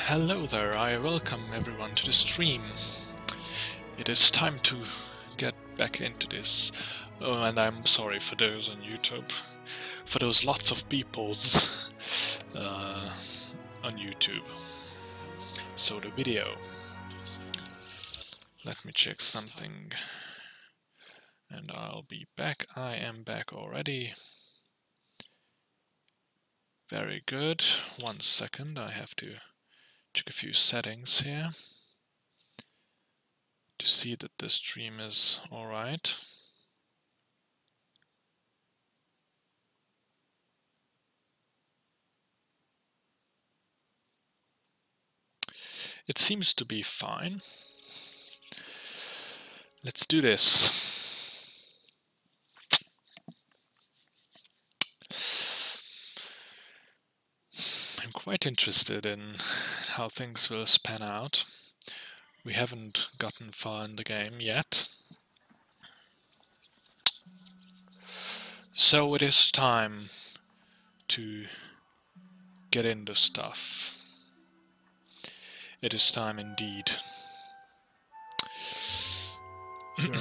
Hello there, I welcome everyone to the stream. It is time to get back into this. Oh, and I'm sorry for those on YouTube. For those lots of peoples on YouTube. So the video. Let me check something. And I'll be back. I am back already. Very good. 1 second, I have to check a few settings here to see that the stream is alright. It seems to be fine. Let's do this. I'm quite interested in how things will span out. We haven't gotten far in the game yet. So it is time to get into stuff. It is time indeed. Sure.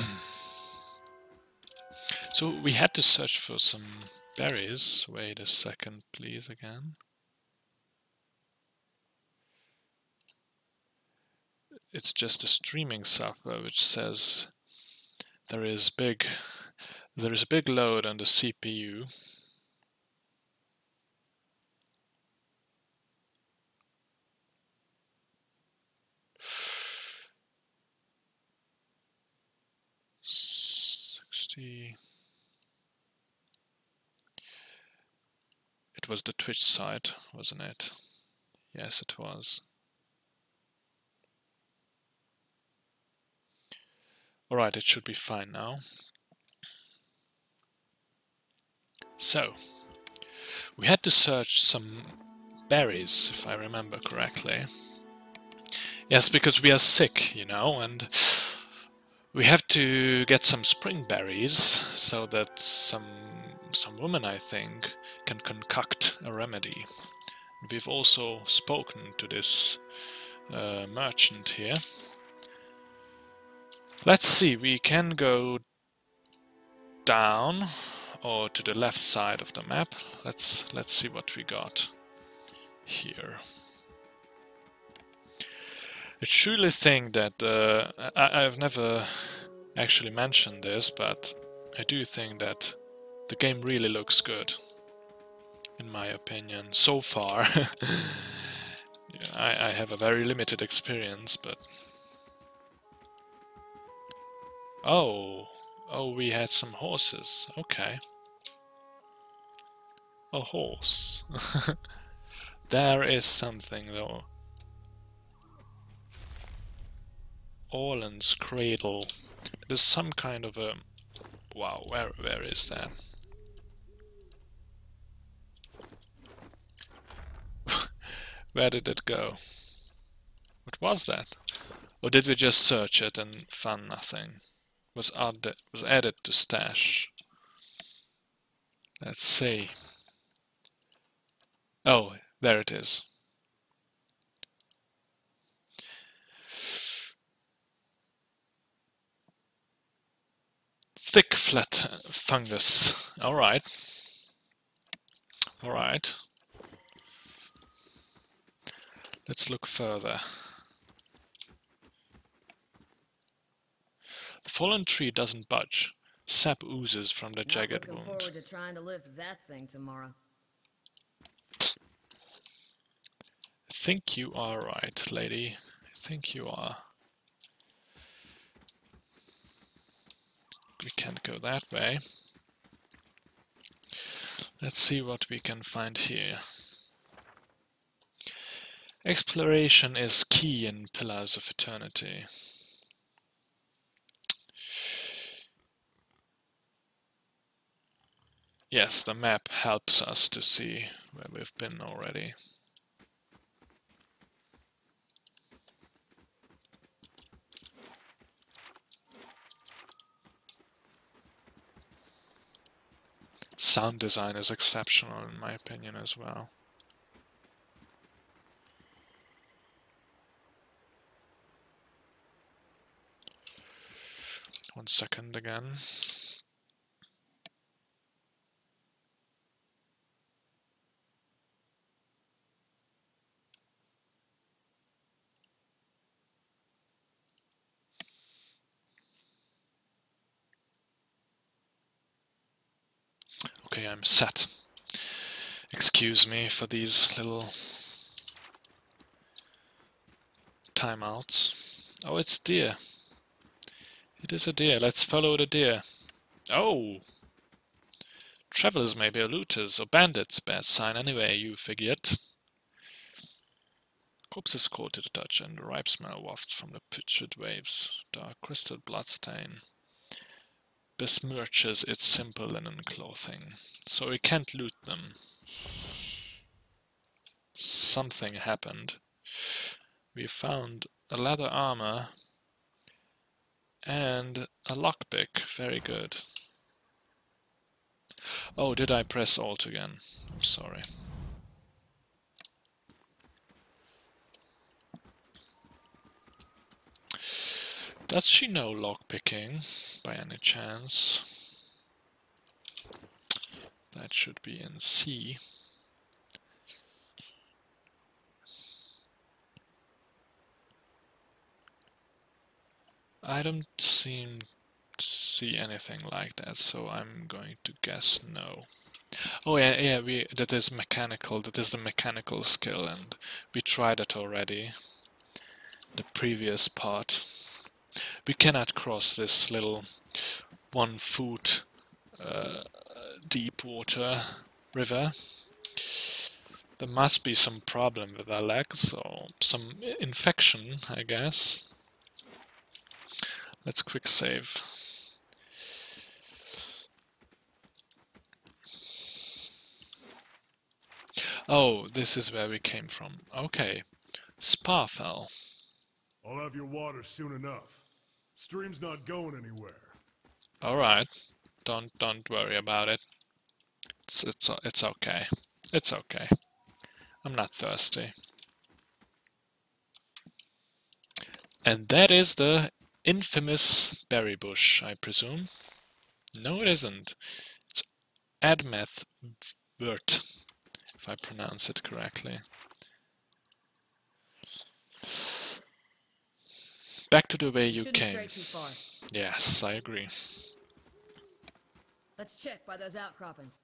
So we had to search for some berries. Wait a second, please, again. It's just a streaming software which says there is a big load on the CPU. It was the Twitch side, wasn't it? Yes, it was. Alright, it should be fine now. So, we had to search some berries, if I remember correctly. Yes, because we are sick, you know, and we have to get some spring berries so that some woman, I think, can concoct a remedy. We've also spoken to this merchant here. Let's see, we can go down or to the left side of the map. Let's see what we got here. I truly think that I've never actually mentioned this, but I do think that the game really looks good, in my opinion, so far. I have a very limited experience, but oh, we had some horses. Okay. A horse. There is something though. Orland's Cradle. There's some kind of a... Wow, where is that? Where did it go? What was that? Or did we just search it and found nothing? Was added to stash. Let's see. Oh, there it is. Thick flat fungus. Alright. Alright. Let's look further. The fallen tree doesn't budge. Sap oozes from the jagged wound. Looking forward to trying to lift that thing tomorrow. I think you are right, lady. I think you are. We can't go that way. Let's see what we can find here. Exploration is key in Pillars of Eternity. Yes, the map helps us to see where we've been already. Sound design is exceptional in my opinion as well. 1 second again. Okay, I'm set. Excuse me for these little timeouts. Oh, it's a deer. It is a deer. Let's follow the deer. Oh! Travelers may be looters or bandits. Bad sign anyway, you figured. Corpses caught to the touch and the ripe smell wafts from the putrid waves. Dark crystal bloodstain besmirches its simple linen clothing. So we can't loot them. Something happened. We found a leather armor and a lockpick. Very good. Oh, did I press Alt again? I'm sorry. Does she know lockpicking by any chance? That should be in C. I don't seem to see anything like that, so I'm going to guess no. Oh yeah, that is mechanical. That is the mechanical skill, and we tried it already. The previous part. We cannot cross this little 1 foot deep water river. There must be some problem with our legs, or some infection, I guess. Let's quick save. Oh, this is where we came from. Okay. Sparfell. I'll have your water soon enough. Stream's not going anywhere. Alright. Don't worry about it. It's okay. It's okay. I'm not thirsty. And that is the infamous berry bush, I presume. No, it isn't. It's Admeth Wurt, if I pronounce it correctly. Back to the way you came. Shouldn't stray too far. Yes, I agree. Let's check by those outcroppings.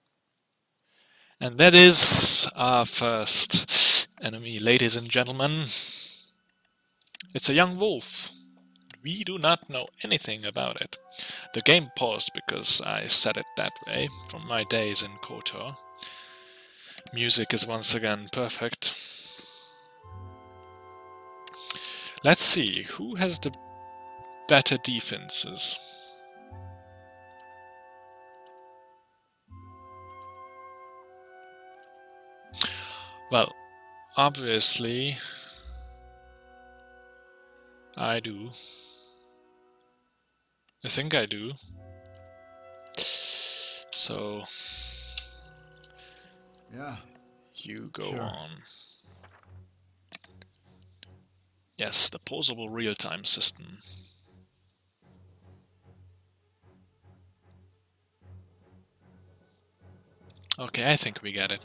And that is our first enemy, ladies and gentlemen. It's a young wolf. We do not know anything about it. The game paused because I set it that way from my days in KOTOR. Music is once again perfect. Let's see, who has the better defenses? Well, obviously, I do. I think I do. So, Yeah. you go Sure. on. Yes, the pausable real-time system. Okay, I think we get it.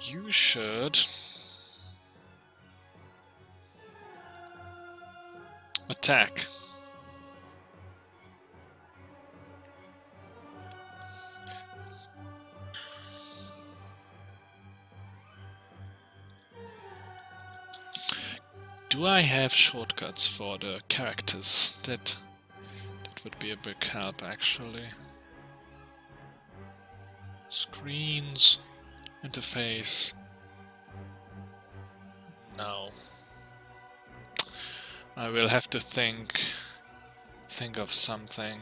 You should attack. Do I have shortcuts for the characters? That would be a big help, actually. Screens, interface. No. I will have to think of something.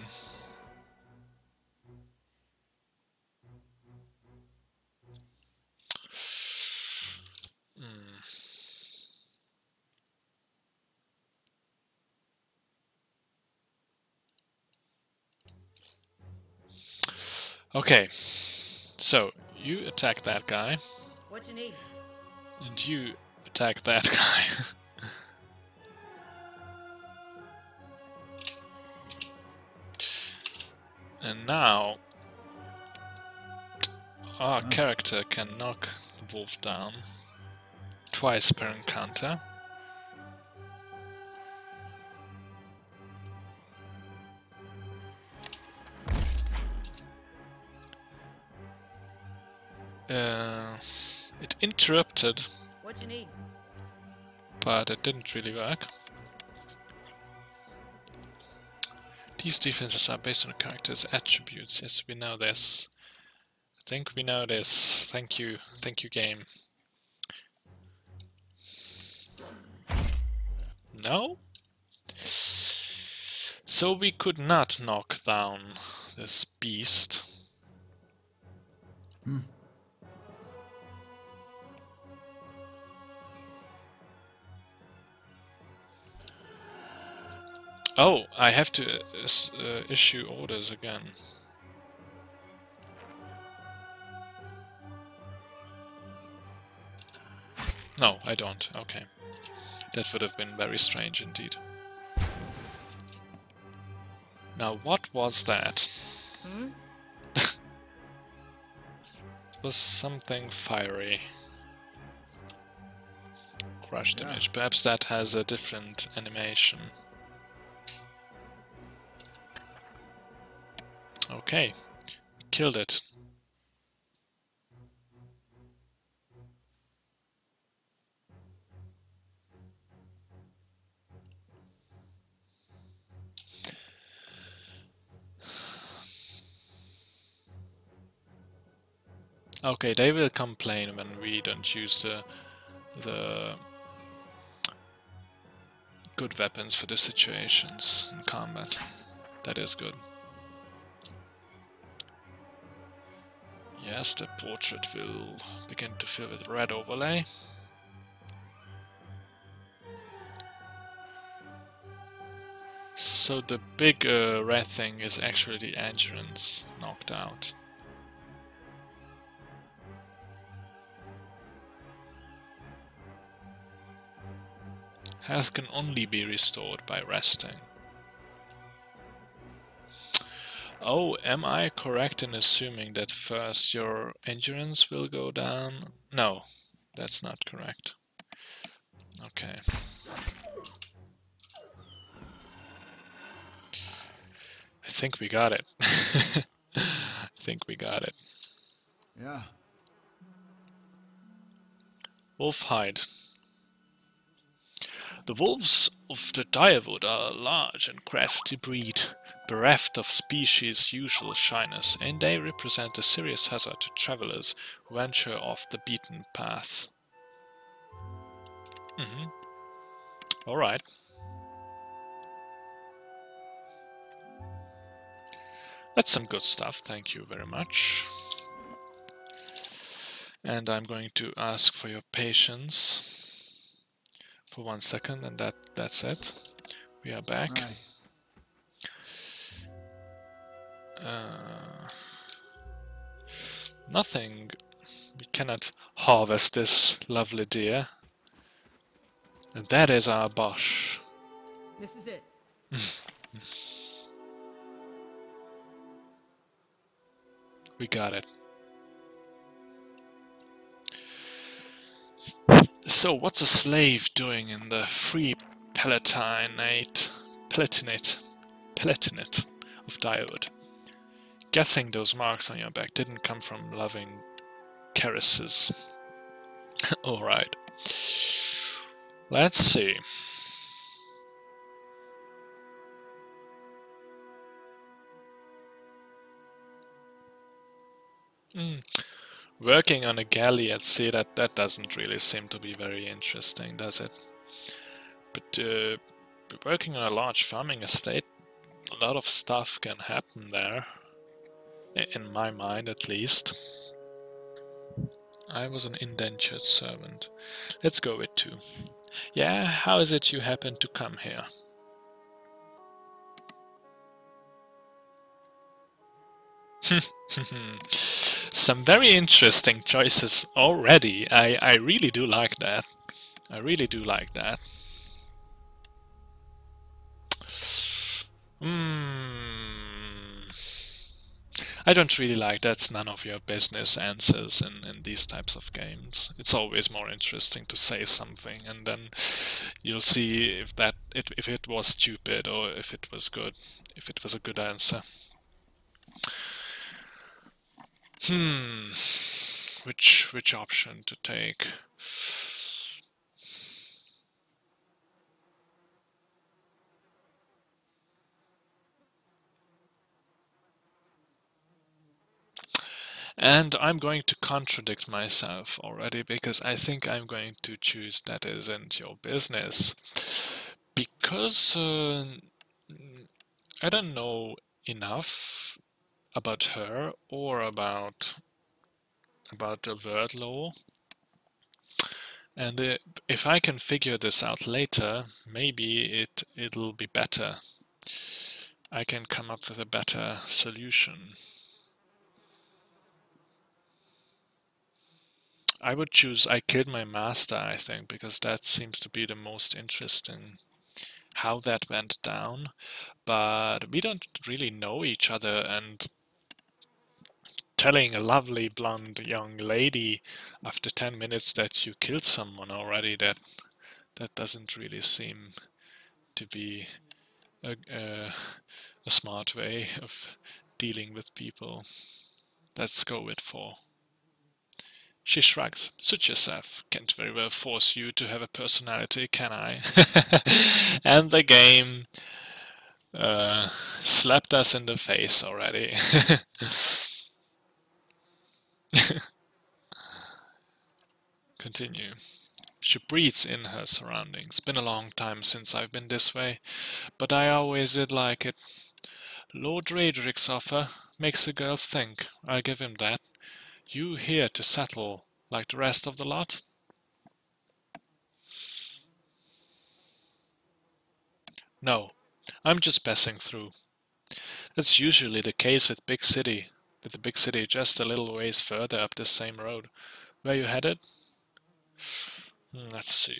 Okay, so you attack that guy. What you need? And you attack that guy. And now our character can knock the wolf down twice per encounter. It interrupted, What you need? but it didn't really work. These defenses are based on the character's attributes. Yes, we know this. I think we know this. Thank you game. No? So we could not knock down this beast. Oh, I have to issue orders again. No, I don't. Okay. That would have been very strange indeed. Now, what was that? Hmm? It was something fiery. Crushed image. Perhaps that has a different animation. Okay, killed it. Okay, they will complain when we don't use the good weapons for the situations in combat. That is good. Yes, the portrait will begin to fill with red overlay. So the big red thing is actually the endurance knocked out. Health can only be restored by resting. Oh, am I correct in assuming that first your endurance will go down? No, that's not correct. Okay. I think we got it. I think we got it. Yeah. Wolf hide. The wolves of the Direwood are a large and crafty breed, bereft of species' usual shyness, and they represent a serious hazard to travelers who venture off the beaten path. Alright. That's some good stuff, thank you very much. And I'm going to ask for your patience for 1 second, and that's it. We are back. Right. Nothing. We cannot harvest this lovely deer. And that is our Bosch. This is it. We got it. So, what's a slave doing in the free Palatinate of Direwood? Guessing those marks on your back didn't come from loving caresses. Alright. Let's see. Working on a galley at sea, that doesn't really seem to be very interesting, does it? But working on a large farming estate, a lot of stuff can happen there. In my mind, at least. I was an indentured servant. Let's go with 2. Yeah, how is it you happen to come here? Some very interesting choices already. I really do like that. I really do like that. I don't really like that's none of your business answers in these types of games. It's always more interesting to say something and then you'll see if it was stupid or if it was good, if it was a good answer. Which option to take? And I'm going to contradict myself already because I think I'm going to choose that isn't your business. Because I don't know enough about her or about the word law. And if I can figure this out later, maybe it'll be better. I can come up with a better solution. I would choose I killed my master, I think, because that seems to be the most interesting, how that went down. But we don't really know each other, and telling a lovely blonde young lady after 10 minutes that you killed someone already, that doesn't really seem to be a smart way of dealing with people. Let's go with 4. She shrugs. Suit yourself. Can't very well force you to have a personality, can I? And the game slapped us in the face already. Continue. She breathes in her surroundings. Been a long time since I've been this way, but I always did like it. Lord Raedric's offer makes a girl think, I'll give him that. You here to settle like the rest of the lot? No, I'm just passing through. That's usually the case with the big city just a little ways further up this same road. Where you headed? Let's see.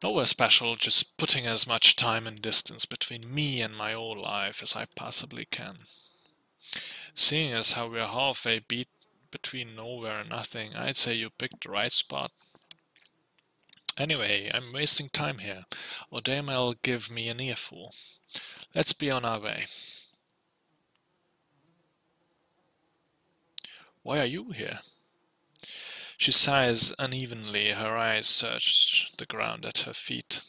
Nowhere special, just putting as much time and distance between me and my old life as I possibly can. Seeing as how we're halfway beat between nowhere and nothing, I'd say you picked the right spot. Anyway, I'm wasting time here, or Daemel give me an earful. Let's be on our way. Why are you here? She sighs unevenly, her eyes search the ground at her feet.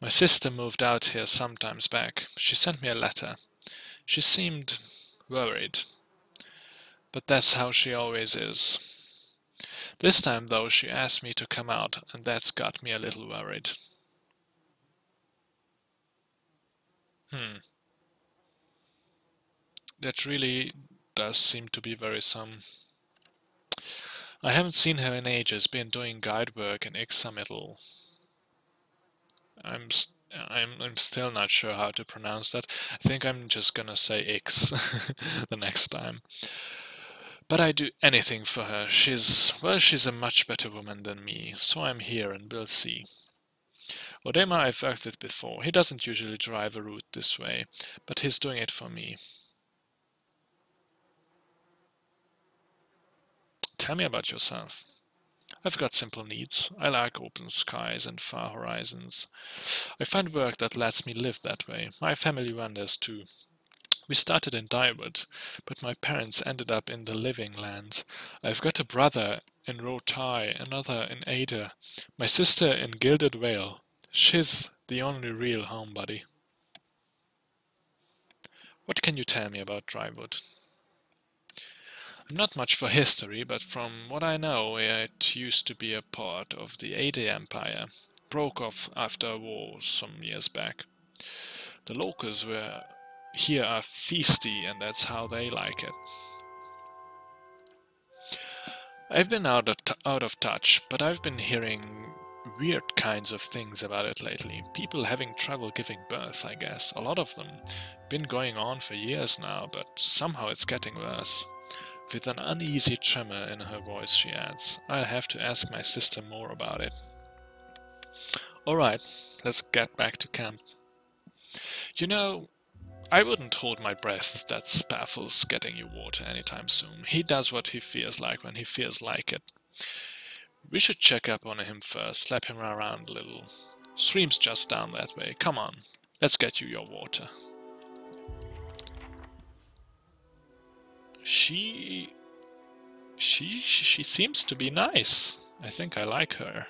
My sister moved out here some time back. She sent me a letter. She seemed worried. But that's how she always is. This time, though, she asked me to come out, and that's got me a little worried. That really does seem to be worrisome. I haven't seen her in ages, been doing guide work in Ixamital. I'm still not sure how to pronounce that. I think I'm just gonna say Ix the next time. But I'd do anything for her. She's a much better woman than me, so I'm here and we'll see. Odeima I've worked with before. He doesn't usually drive a route this way, but he's doing it for me. Tell me about yourself. I've got simple needs. I like open skies and far horizons. I find work that lets me live that way. My family wanders too. We started in Dyewood, but my parents ended up in the Living Lands. I've got a brother in Rotai, another in Ada, my sister in Gilded Vale. She's the only real homebody. What can you tell me about Drywood? I'm not much for history, but from what I know, it used to be a part of the Ada Empire. Broke off after a war some years back. The locals here are feisty, and that's how they like it. I've been out of touch, but I've been hearing weird kinds of things about it lately. People having trouble giving birth, I guess. A lot of them. Been going on for years now, but somehow it's getting worse. With an uneasy tremor in her voice, she adds, I'll have to ask my sister more about it. Alright, let's get back to camp. You know, I wouldn't hold my breath that Spaffle's getting you water anytime soon. He does what he feels like when he feels like it. We should check up on him first, slap him around a little. Stream's just down that way. Come on, let's get you your water. She seems to be nice. I think I like her.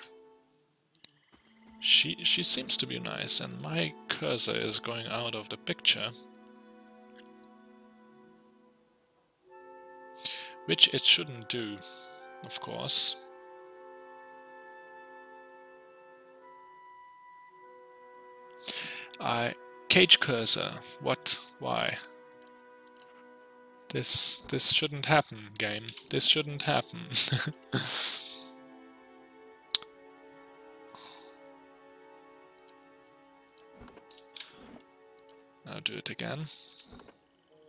She seems to be nice, and my cursor is going out of the picture. Which it shouldn't do, of course. Cage cursor. What? Why? This shouldn't happen, game. This shouldn't happen. Now do it again.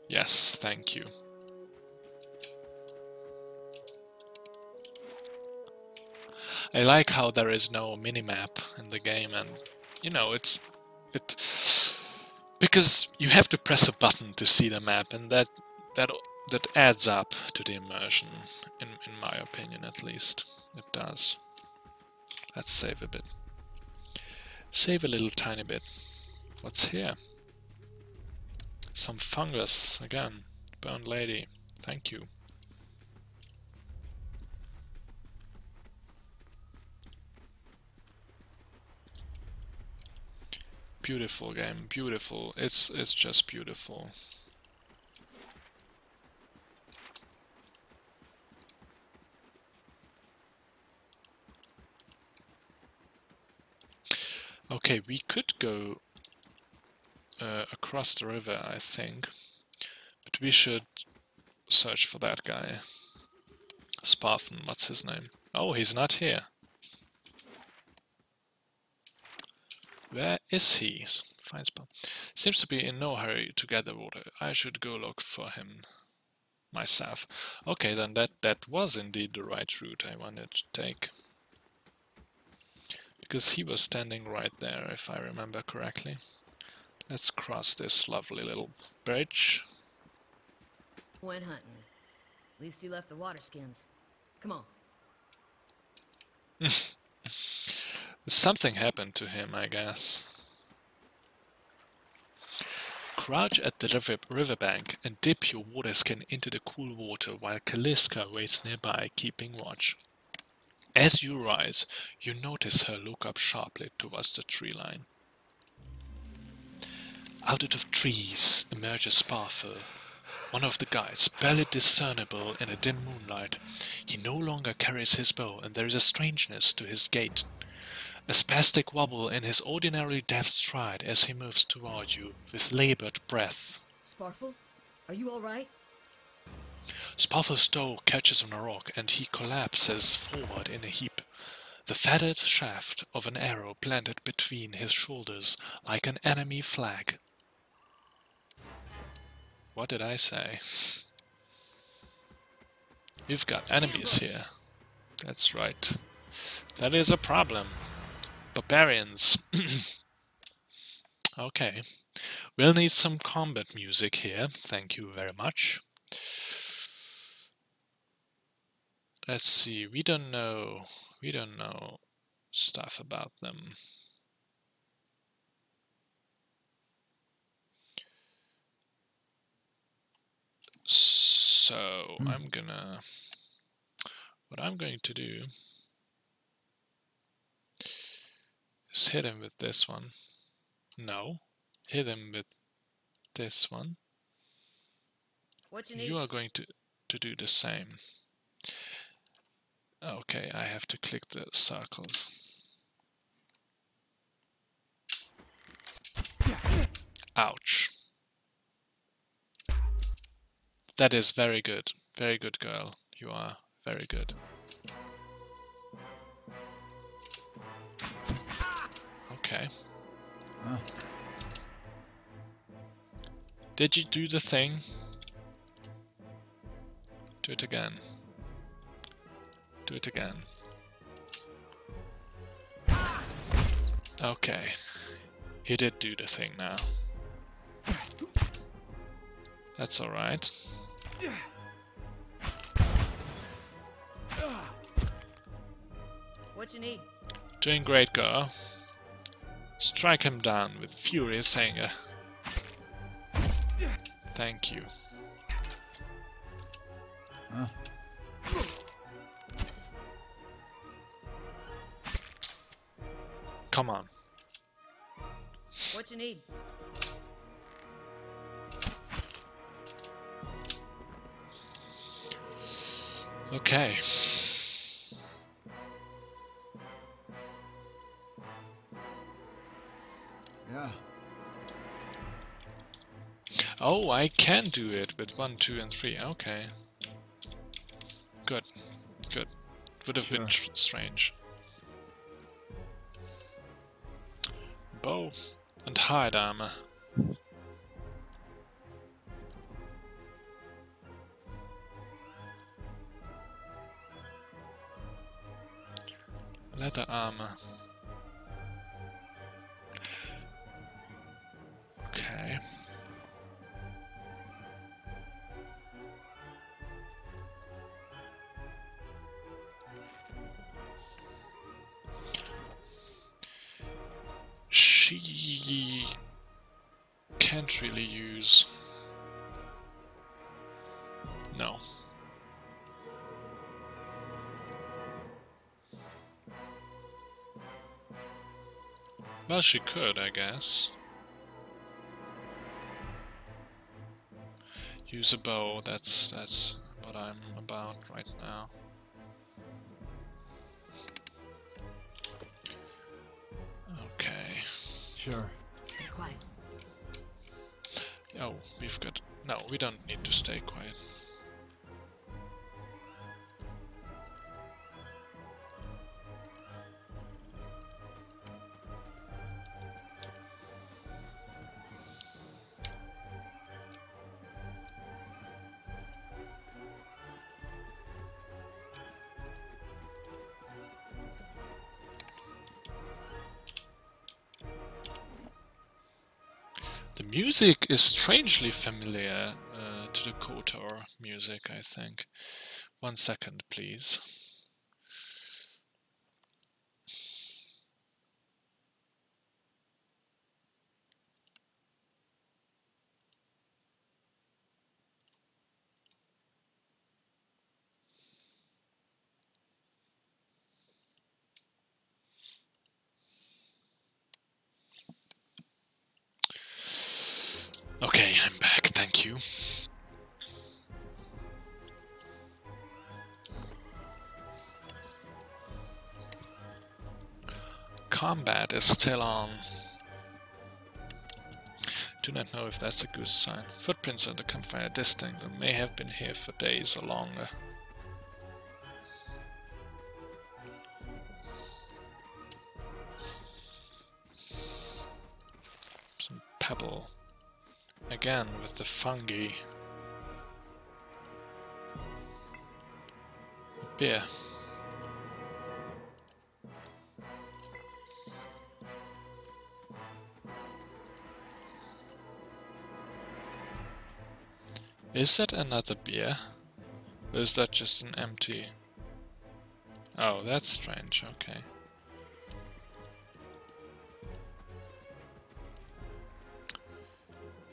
Yes, thank you. I like how there is no minimap in the game, and you know, because you have to press a button to see the map, and that adds up to the immersion, in my opinion at least. It does. Let's save a bit. Save a little tiny bit. What's here? Some fungus again. Burned lady. Thank you. Beautiful game, beautiful. It's just beautiful. Okay, we could go across the river, I think, but we should search for that guy. Sparfan, what's his name? Oh, he's not here. Where is he? Fine spot. Seems to be in no hurry to gather water. I should go look for him myself. Okay, then that was indeed the right route I wanted to take. Because he was standing right there, if I remember correctly. Let's cross this lovely little bridge. Went hunting. At least you left the water skins. Come on. Something happened to him, I guess. Crouch at the riverbank and dip your water skin into the cool water while Kaliska waits nearby, keeping watch. As you rise, you notice her look up sharply towards the tree line. Out of the trees emerges Sparfel, one of the guides, barely discernible in a dim moonlight. He no longer carries his bow, and there is a strangeness to his gait. A spastic wobble in his ordinarily deft stride as he moves toward you with labored breath. Sparfel, are you all right? Sparfel's toe catches on a rock and he collapses forward in a heap. The feathered shaft of an arrow planted between his shoulders like an enemy flag. What did I say? We've got enemies here. That's right. That is a problem. Barbarians. Okay. We'll need some combat music here. Thank you very much. Let's see. We don't know stuff about them. So what I'm going to do is hit him with this one. No, hit him with this one. What you need? You are going to do the same. Okay, I have to click the circles. Ouch. That is very good. Very good, girl. You are very good. Okay. Ah. Did you do the thing? Do it again. Do it again. Okay. He did do the thing now. That's alright. What you need? Doing great, girl. Strike him down with furious anger. Thank you. Ah. Come on. What you need? Okay. Yeah. Oh, I can do it with 1, 2, and 3. Okay. Good. Good. Would have been strange. Bow and hide armor. Leather armor. Okay. She can't really use. No. Well, she could, I guess. Use a bow, that's what I'm about right now. Okay. Sure. Stay quiet. Oh, we've got... No, we don't need to stay quiet. The music is strangely familiar to the KOTOR music, I think. 1 second, please. Okay, I'm back, thank you. Combat is still on. Do not know if that's a good sign. Footprints on the campfire distinct and may have been here for days or longer. Some pebble. Again with the fungi. Beer. Is that another beer? Or is that just an empty? Oh, that's strange, okay.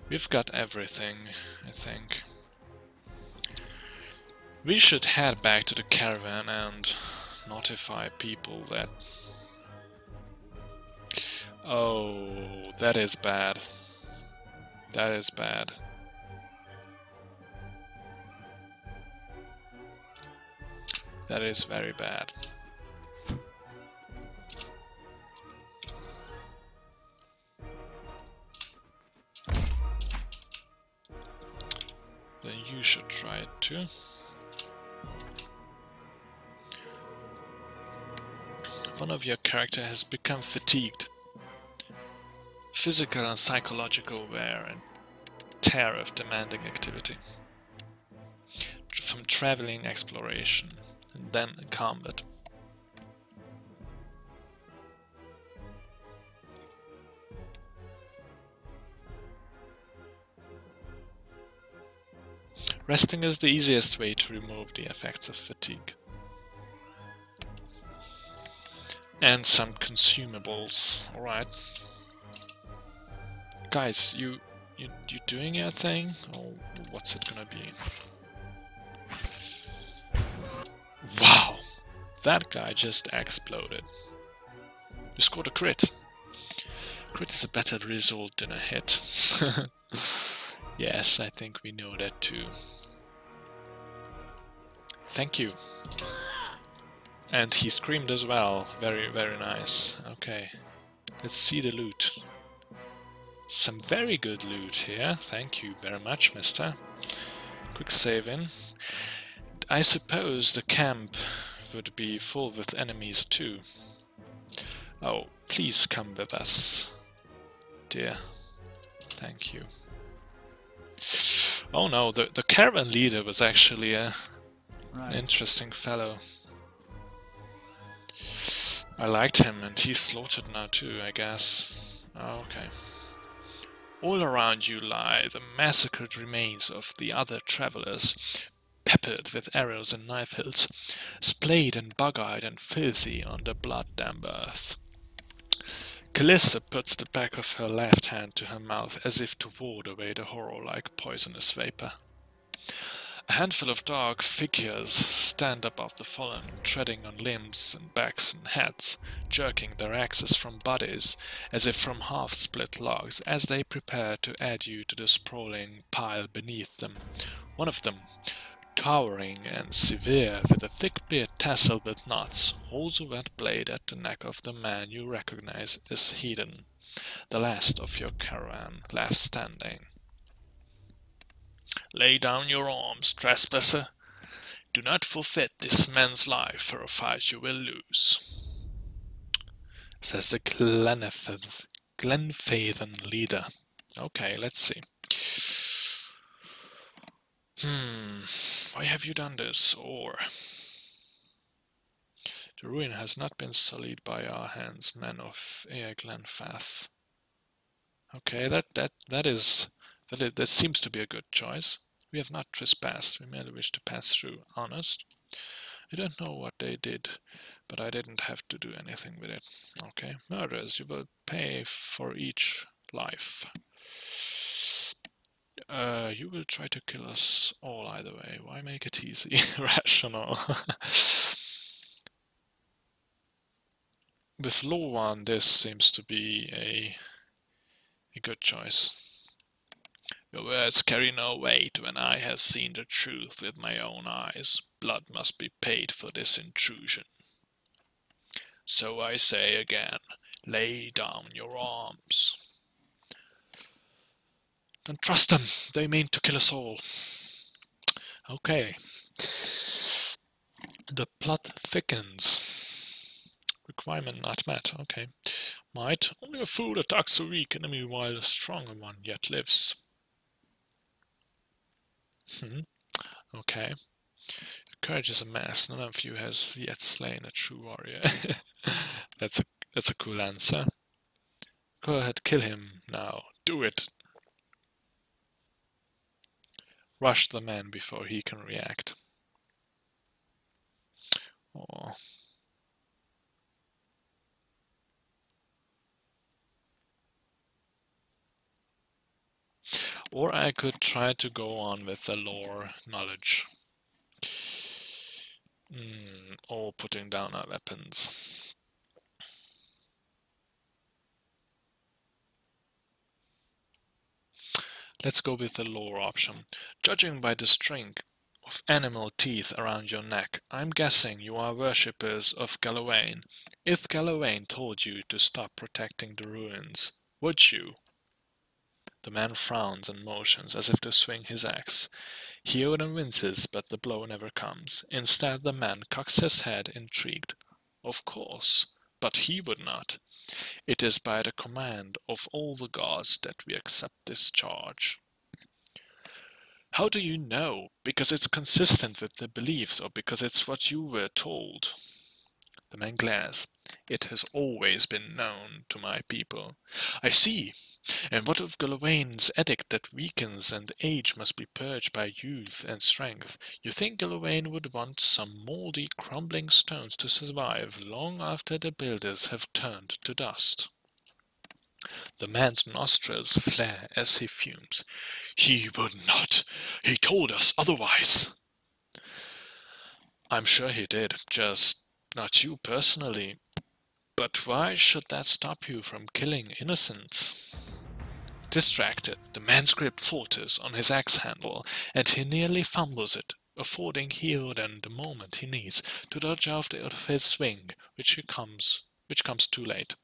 We've got everything, I think. We should head back to the caravan and notify people that... Oh, that is bad. That is bad. That is very bad. Then you should try it too. One of your character has become fatigued. physical and psychological wear and tear of demanding activity. From traveling, exploration, and then combat. Resting is the easiest way to remove the effects of fatigue. And some consumables, alright. Guys, you doing your thing? Or what's it gonna be? Wow! That guy just exploded. You scored a crit. Crit is a better result than a hit. Yes, I think we know that too. Thank you. And he screamed as well. Very, very nice. Okay. Let's see the loot. Some very good loot here. Thank you very much, mister. Quick save in. I suppose the camp would be full with enemies too. Oh, please come with us, dear. Thank you. Oh no, the caravan leader was actually an interesting fellow. I liked him, and he's slaughtered now too, I guess. Oh, okay. All around you lie the massacred remains of the other travelers, peppered with arrows and knife hilts, splayed and bug-eyed and filthy on the blood-damp earth. Calissa puts the back of her left hand to her mouth as if to ward away the horror like poisonous vapor. A handful of dark figures stand above the fallen, treading on limbs and backs and heads, jerking their axes from bodies as if from half-split logs as they prepare to add you to the sprawling pile beneath them. One of them, towering and severe, with a thick beard tasseled with knots, holds a wet blade at the neck of the man you recognize as Hedon, the last of your caravan left standing. Lay down your arms, trespasser. Do not forfeit this man's life for a fight you will lose, says the Glenfathan leader. Okay, let's see. Why have you done this? Or the ruin has not been sullied by our hands, men of Ea Glenfath. Okay, that seems to be a good choice. We have not trespassed. We merely wish to pass through. Honest. I don't know what they did, but I didn't have to do anything with it. Okay, murderers, you will pay for each life. You will try to kill us all either way. Why make it easy? Rational. With Law 1, this seems to be a good choice. Your words carry no weight when I have seen the truth with my own eyes. Blood must be paid for this intrusion. So I say again, lay down your arms. Don't trust them. They mean to kill us all. Okay. The plot thickens. Requirement not met. Okay. Might. Only a fool attacks a weak enemy while a stronger one yet lives. Okay. Your courage is a mess. None of you has yet slain a true warrior. That's a cool answer. Go ahead, kill him now. Do it. Rush the man before he can react. Oh. Or I could try to go on with the lore knowledge. Or putting down our weapons. Let's go with the lore option. Judging by the string of animal teeth around your neck, I'm guessing you are worshippers of Galawain. If Galawain told you to stop protecting the ruins, would you? The man frowns and motions as if to swing his axe. Heoden winces, but the blow never comes. Instead, the man cocks his head, intrigued. Of course, but he would not. It is by the command of all the gods that we accept this charge. How do you know? Because it's consistent with the beliefs, or because it's what you were told? The man glares. It has always been known to my people. I see. And what of Galawain's edict that weakens and age must be purged by youth and strength? You think Galawain would want some moldy, crumbling stones to survive long after the builders have turned to dust? The man's nostrils flare as he fumes. He would not. He told us otherwise. I'm sure he did, just not you personally. But why should that stop you from killing innocents? Distracted, the man's grip falters on his axe handle, and he nearly fumbles it, affording Hyoden the moment he needs to dodge out of his swing, which comes too late.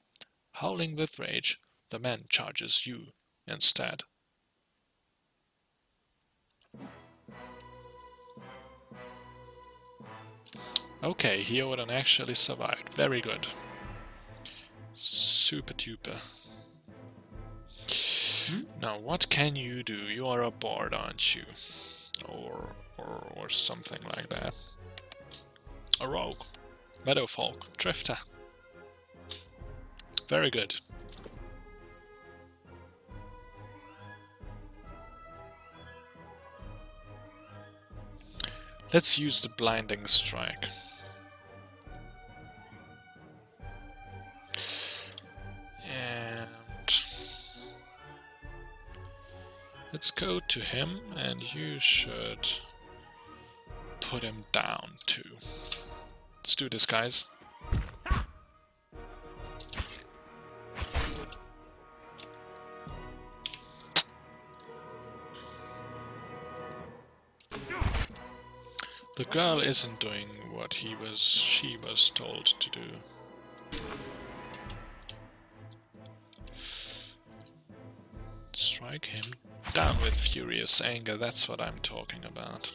Howling with rage, the man charges you instead. Okay, Hyoden actually survived. Very good. Super duper. Now, what can you do? You are a bard, aren't you? Or something like that. A rogue. Meadowfolk. Drifter. Very good. Let's use the blinding strike. And let's go to him, and you should put him down too. Let's do this, guys. The girl isn't doing what she was told to do. Strike him down with furious anger, that's what I'm talking about.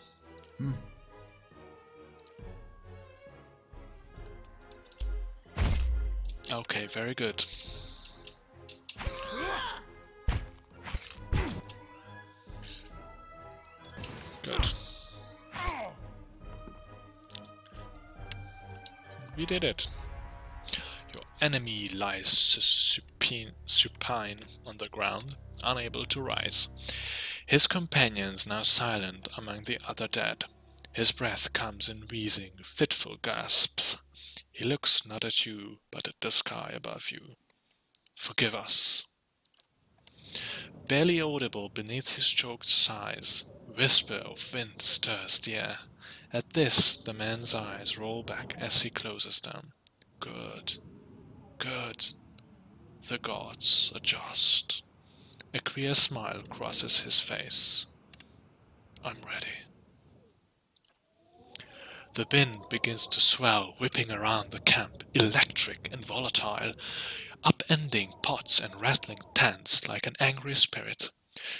Okay, very good. Good. We did it. Your enemy lies supine on the ground, unable to rise. His companions now silent among the other dead. His breath comes in wheezing, fitful gasps. He looks not at you, but at the sky above you. Forgive us. Barely audible beneath his choked sighs, whisper of wind stirs the air. At this, the man's eyes roll back as he closes them. Good. Good. The gods are just. A queer smile crosses his face. I'm ready. The wind begins to swell, whipping around the camp, electric and volatile, upending pots and rattling tents like an angry spirit.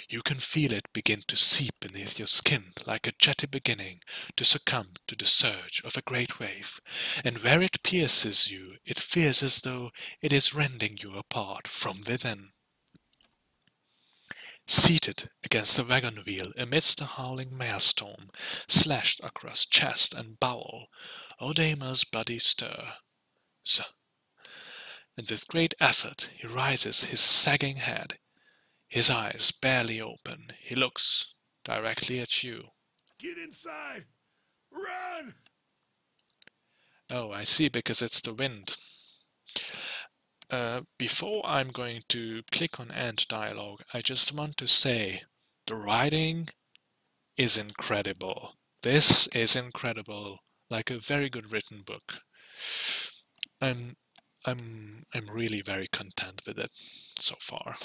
You can feel it begin to seep beneath your skin like a jetty beginning to succumb to the surge of a great wave, and where it pierces you, it feels as though it is rending you apart from within. Seated against the wagon wheel amidst the howling maelstrom, slashed across chest and bowel, Odaimer's body stirs. And with great effort he raises his sagging head. His eyes barely open, he looks directly at you. Get inside! Run! Oh, I see, because it's the wind. Before I'm going to click on End Dialogue, I just want to say the writing is incredible. This is incredible, like a very good written book. I'm really very content with it so far.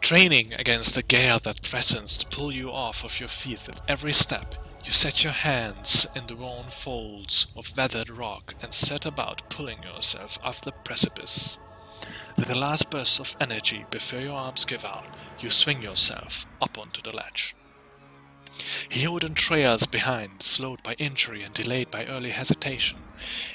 Training against a gale that threatens to pull you off of your feet with every step, You set your hands in the worn folds of weathered rock and set about pulling yourself off the precipice. With a last burst of energy before your arms give out, you swing yourself up onto the ledge. Hyoden trails behind, slowed by injury and delayed by early hesitation.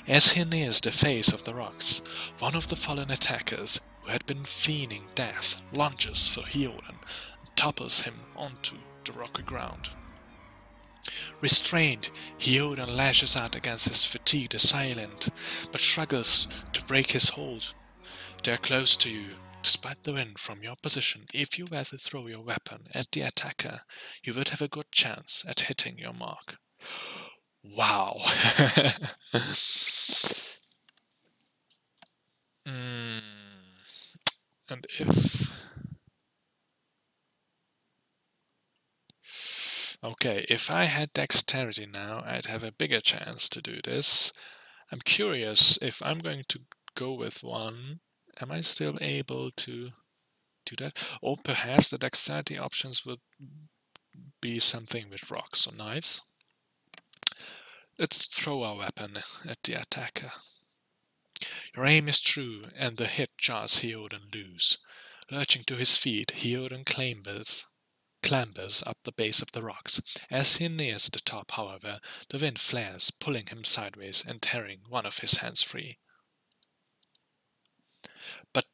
As he nears the face of the rocks, one of the fallen attackers, who had been fiending death, lunges for Hyoden and topples him onto the rocky ground. Restrained, Hyoden lashes out against his fatigued assailant, but struggles to break his hold. They are close to you. Despite the wind from your position, if you were to throw your weapon at the attacker, you would have a good chance at hitting your mark. Wow. And if... Okay, if I had dexterity now, I'd have a bigger chance to do this. I'm curious if I'm going to go with one. Am I still able to do that? Or perhaps the dexterity options would be something with rocks or knives. Let's throw our weapon at the attacker. Your aim is true, and the hit jars Hyoden loose. Lurching to his feet, Hyoden clambers up the base of the rocks. As he nears the top, however, the wind flares, pulling him sideways and tearing one of his hands free. But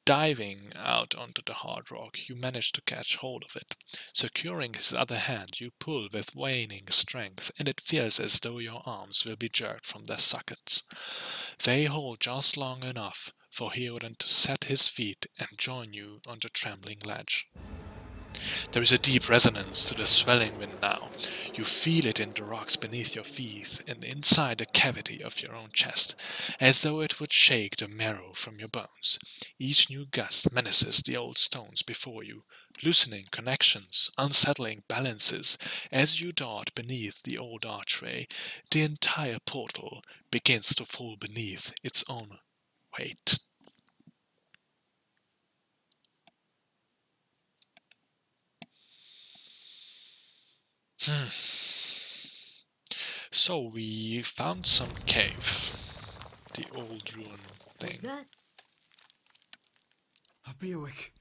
diving out onto the hard rock, you manage to catch hold of it. Securing his other hand, you pull with waning strength, and it feels as though your arms will be jerked from their sockets. They hold just long enough for Hyoden to set his feet and join you on the trembling ledge. There is a deep resonance to the swelling wind now. You feel it in the rocks beneath your feet and inside the cavity of your own chest, as though it would shake the marrow from your bones. Each new gust menaces the old stones before you, loosening connections, unsettling balances. As you dart beneath the old archway, the entire portal begins to fall beneath its own weight. So we found some cave. The old ruin thing. What's that? A Bewick.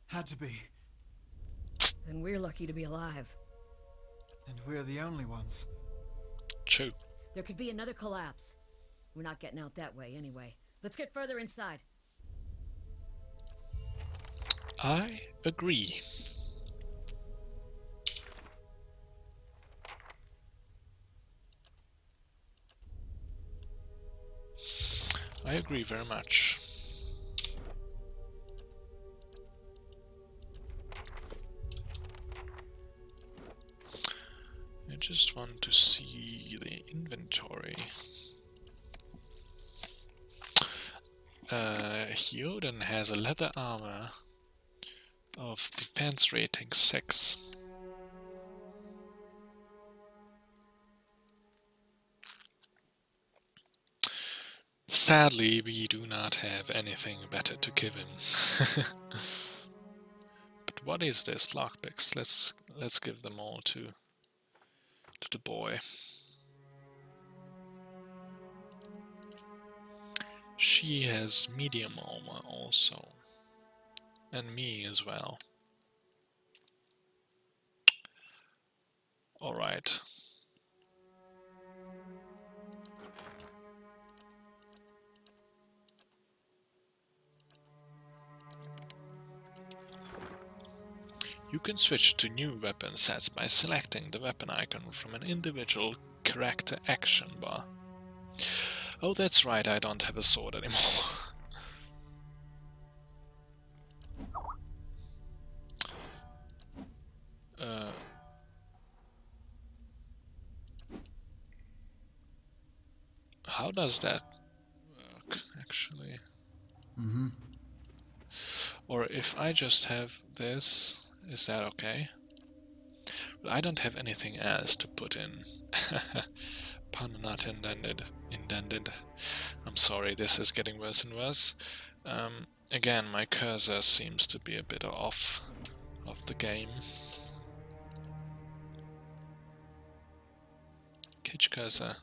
Had to be. Then we're lucky to be alive. And we're the only ones. True. There could be another collapse. We're not getting out that way anyway. Let's get further inside. I agree. I agree very much. I just want to see the inventory. Hyoden has a leather armor of defense rating 6. Sadly, we do not have anything better to give him. But what is this? Lockpicks. Let's give them all to the boy. She has medium armor also. And me as well. Alright. You can switch to new weapon sets by selecting the weapon icon from an individual character action bar. Oh, that's right, I don't have a sword anymore. How does that work, actually? Or if I just have this, is that okay? But I don't have anything else to put in. Pun not intended. I'm sorry, this is getting worse and worse. Again, my cursor seems to be a bit off of the game. Cage cursor.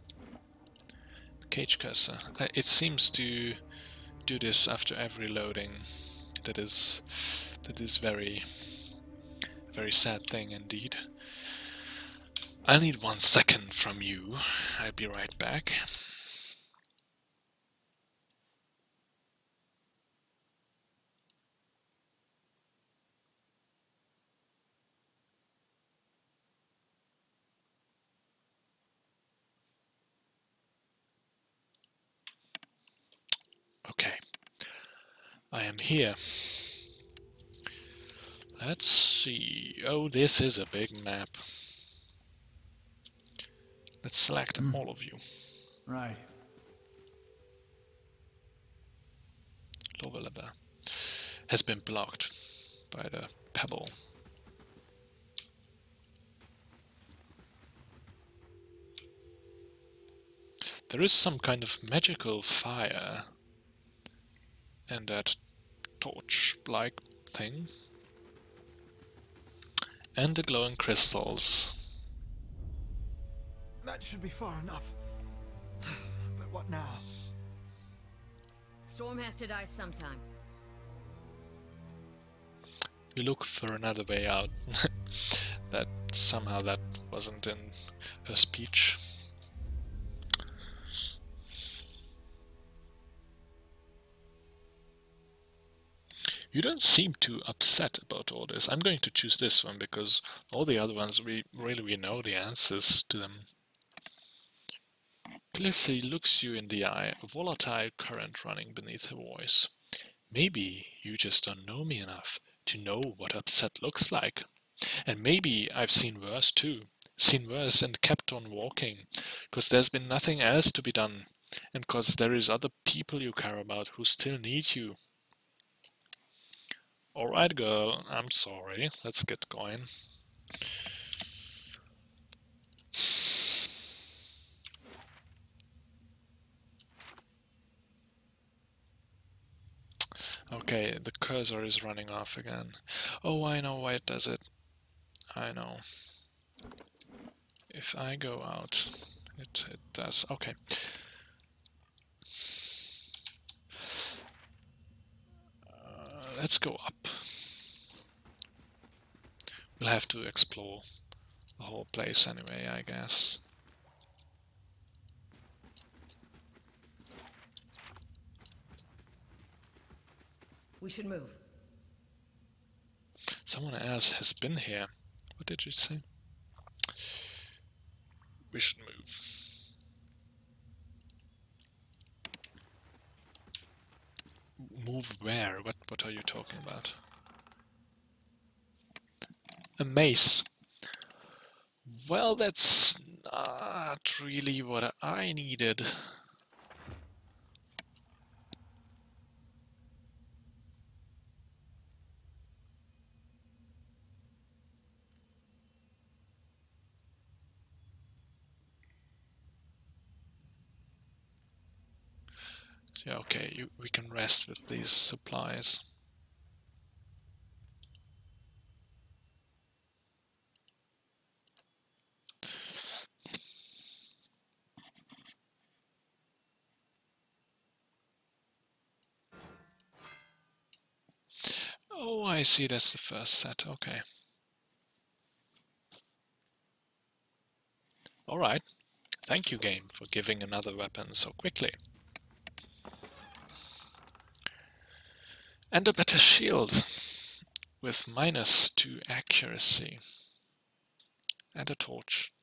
Cage cursor. It seems to do this after every loading. That is very sad thing indeed. I'll need 1 second from you. I'll be right back. Okay, I am here. Let's see. Oh, this is a big map. Let's select all of you. Right. Lovelaba has been blocked by the pebble. There is some kind of magical fire and that torch-like thing. And the glowing crystals. That should be far enough. But what now? Storm has to die sometime. We look for another way out. That somehow that wasn't in her speech. You don't seem too upset about all this. I'm going to choose this one because all the other ones we know the answers to them. Felicity looks you in the eye, a volatile current running beneath her voice. Maybe you just don't know me enough to know what upset looks like. And maybe I've seen worse too. Seen worse and kept on walking. Cause there's been nothing else to be done. And cause there is other people you care about who still need you. Alright girl, I'm sorry. Let's get going. Okay, the cursor is running off again. Oh, I know why it does it. I know. If I go out, it does. Okay. Let's go up. We'll have to explore the whole place anyway, I guess. We should move. Someone else has been here. What did you say? We should move. Move where? What are you talking about? A mace. Well, that's not really what I needed. Yeah, okay, we can rest with these supplies. Oh, I see, that's the first set, okay. Alright, thank you game for giving another weapon so quickly. And a better shield with -2 accuracy. And a torch.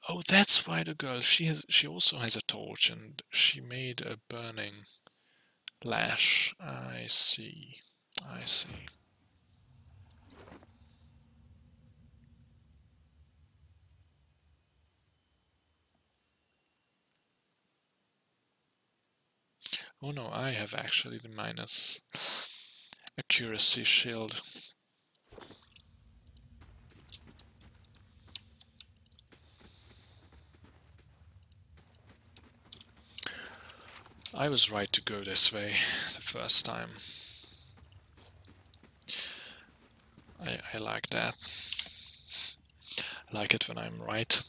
Oh, that's why the girl, she also has a torch and she made a burning lash. I see. I see. Oh no, I have actually the minus accuracy shield. I was right to go this way the first time. I like that. like it when I'm right.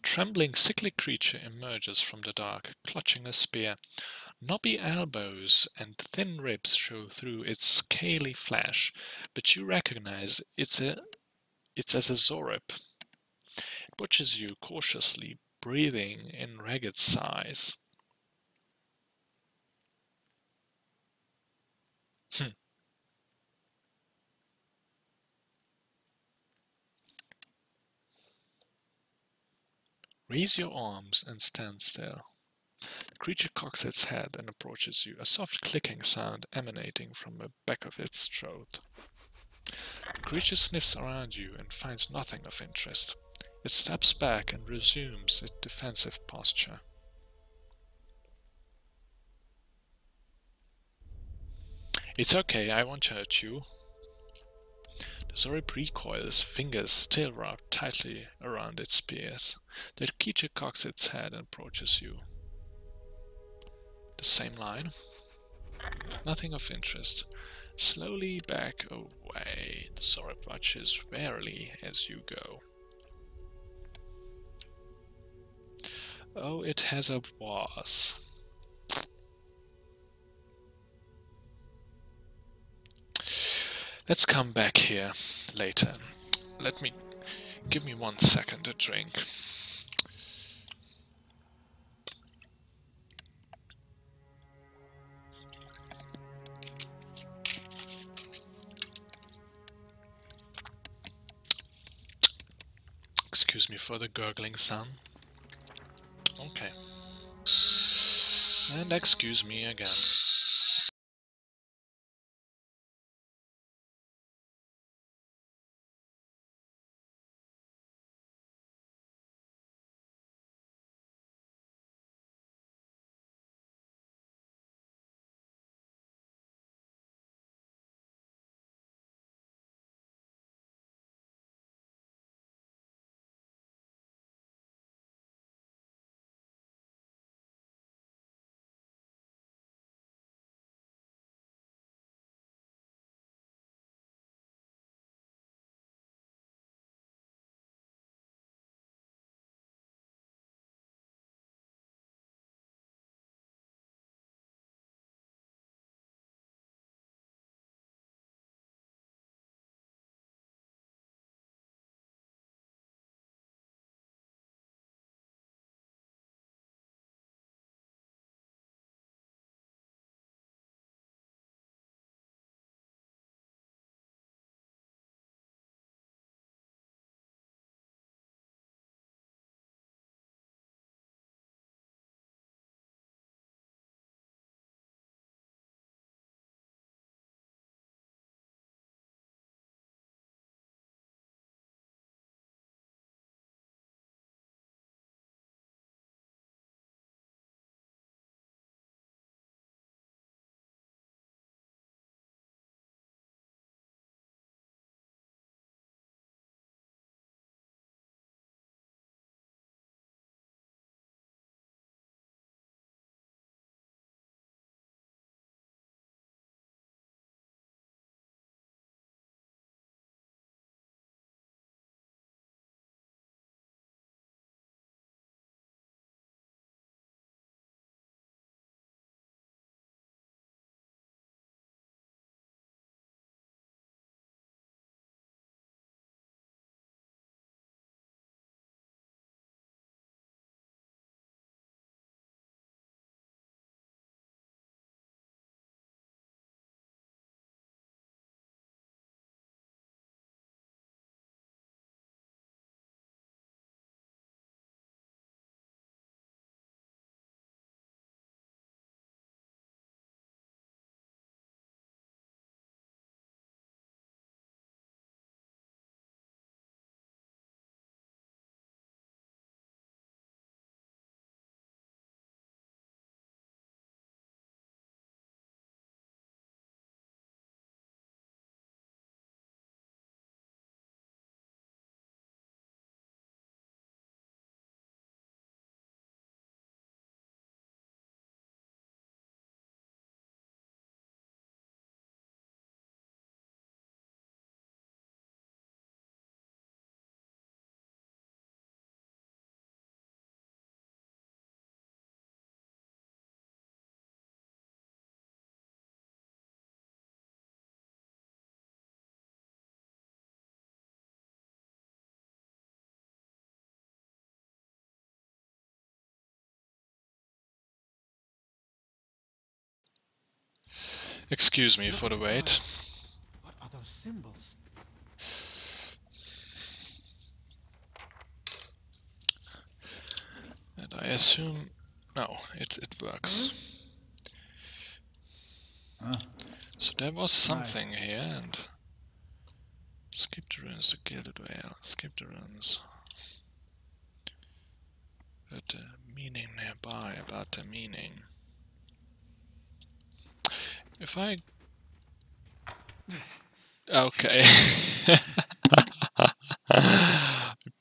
Trembling, sickly creature emerges from the dark, clutching a spear. Knobby elbows and thin ribs show through its scaly flesh, but you recognize it's as a Zorip. It watches you cautiously, breathing in ragged sighs. Raise your arms and stand still. The creature cocks its head and approaches you, a soft clicking sound emanating from the back of its throat. The creature sniffs around you and finds nothing of interest. It steps back and resumes its defensive posture. It's okay, I won't hurt you. The Zorip recoils, fingers still wrapped tightly around its spears. The creature cocks its head and approaches you. The same line. Nothing of interest. Slowly back away. The Zorip watches warily as you go. Oh, it has a was. Let's come back here later. Give me 1 second to drink. Excuse me for the gurgling sound. Okay. And excuse me again. Excuse me Look for at the wait. tiles. What are those symbols? And I assume... No, it works. Huh? So there was something here, and... Skip the ruins to Gilded Vale. Skip the ruins. But the meaning nearby about the meaning. If I... Okay.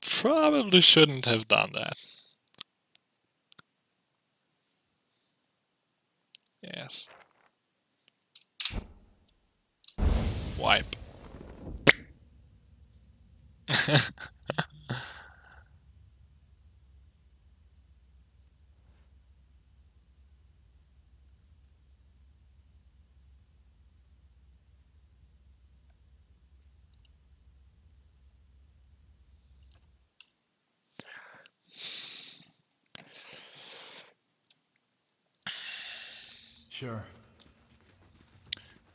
Probably shouldn't have done that. Yes. Wipe. Sure.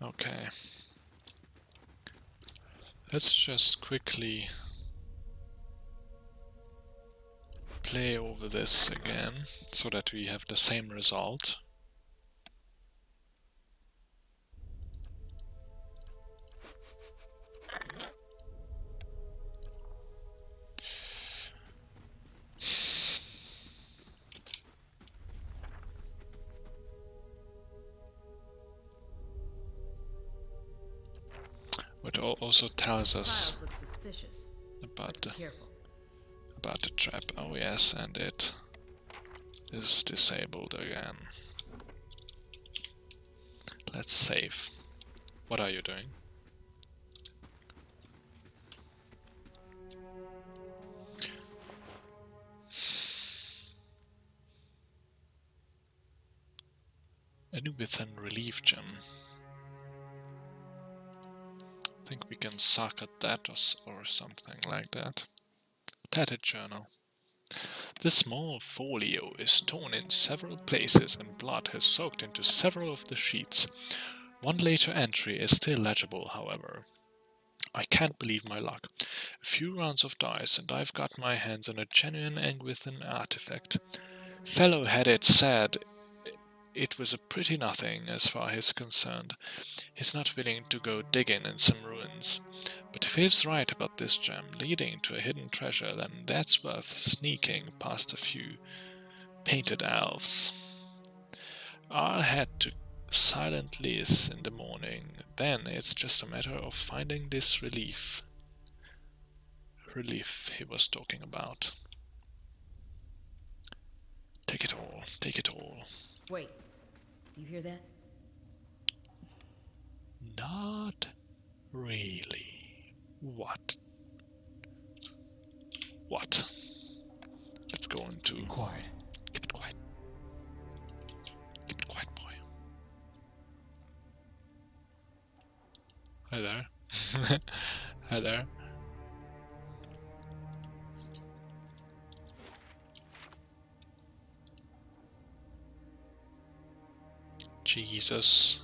Okay. Let's just quickly play over this again, so that we have the same result. Which also tells us Tiles look suspicious. about Be the careful. trap. Oh yes, and it is disabled again. Let's save. What are you doing? A Nubithan relief gem. I think we can suck at that or something like that. Tattered journal. The small folio is torn in several places and blood has soaked into several of the sheets. One later entry is still legible, however. I can't believe my luck. A few rounds of dice and I've got my hands on a genuine Engwithan artifact. Fellow had it said it was a pretty nothing as far as he's concerned. He's not willing to go digging in some ruins. But if he's right about this gem leading to a hidden treasure, then that's worth sneaking past a few painted elves. I'll head to Silent Liz in the morning. Then it's just a matter of finding this relief. Relief he was talking about. Take it all, take it all. Wait. Do you hear that? Not really. What? What? Let's go into... Quiet. Keep it quiet. Keep it quiet, boy. Hi there. Hi there. Jesus.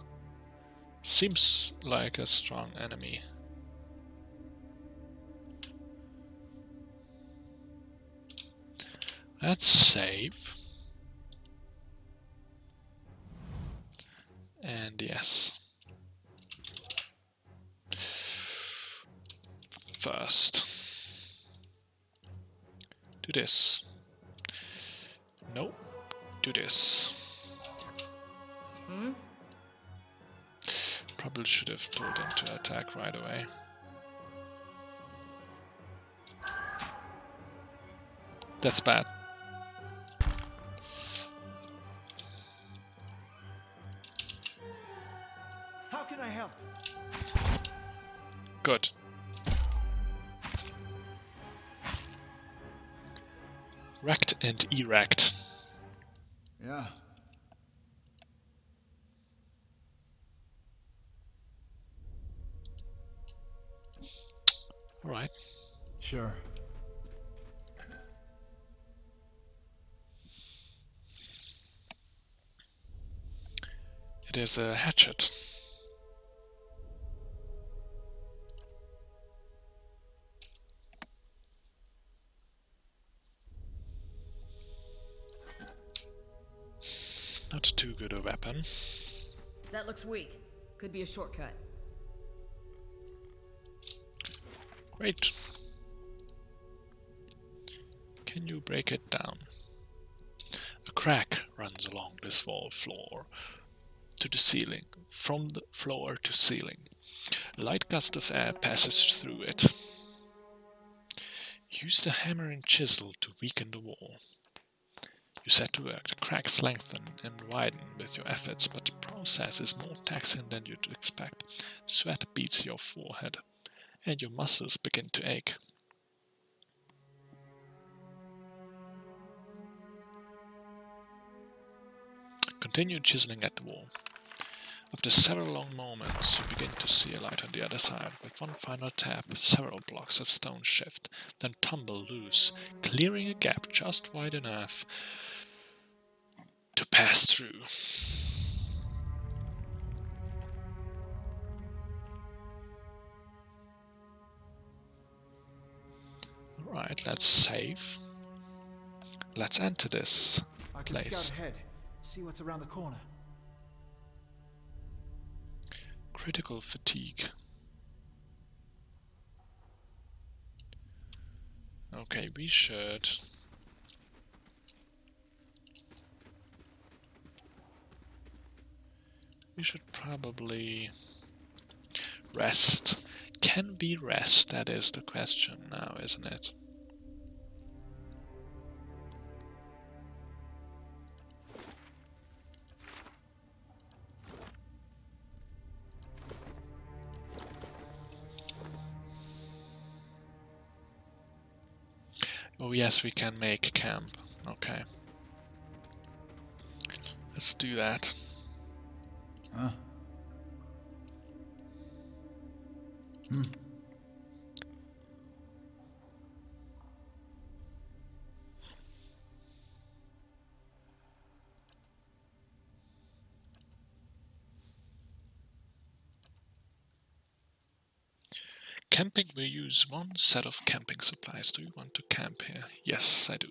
Seems like a strong enemy. Let's save. And yes. First. Do this. Nope. Do this. Hmm? Probably should have told him to attack right away. That's bad. How can I help? Good. Wrecked and erect. Yeah. Alright. Sure. It is a hatchet. Not too good a weapon. That looks weak. Could be a shortcut. Great. Can you break it down? A crack runs along this wall floor to the ceiling, from the floor to ceiling. A light gust of air passes through it. Use the hammer and chisel to weaken the wall. You set to work. The cracks lengthen and widen with your efforts, but the process is more taxing than you'd expect. Sweat beats your forehead, and your muscles begin to ache. Continue chiseling at the wall. After several long moments, you begin to see a light on the other side. With one final tap, several blocks of stone shift, then tumble loose, clearing a gap just wide enough to pass through. Alright, let's save. Let's enter this I can place. scout ahead, see what's around the corner. Critical fatigue. Okay, we should probably rest. Can we rest? That is the question now, isn't it? Oh yes, we can make camp. Okay. Let's do that. Huh? Camping, we use one set of camping supplies. Do you want to camp here? Yes, I do.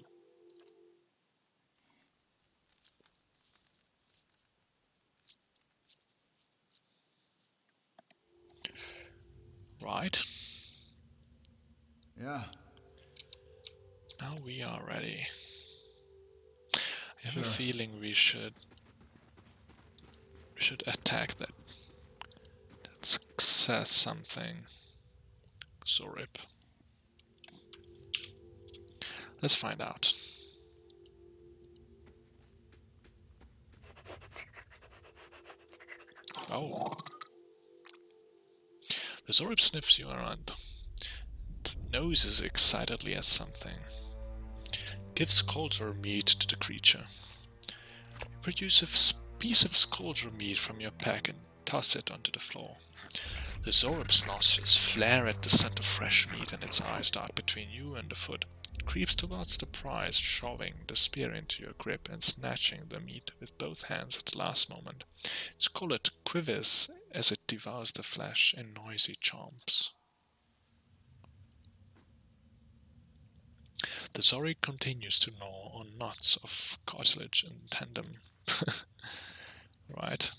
Right. Yeah. Now we are ready. I have Sure. a feeling we should attack that. That says something. Zorib. Let's find out. Oh. The Zorib sniffs you around. It noses excitedly at something. Gives Scoldger meat to the creature. You produce a piece of Scoldger meat from your pack and toss it onto the floor. The Zorib's nostrils flare at the scent of fresh meat, and its eyes dart between you and the foot. It creeps towards the prize, shoving the spear into your grip and snatching the meat with both hands at the last moment. Its gullet quivers as it devours the flesh in noisy chomps. The Zori continues to gnaw on knots of cartilage and tendon. Right.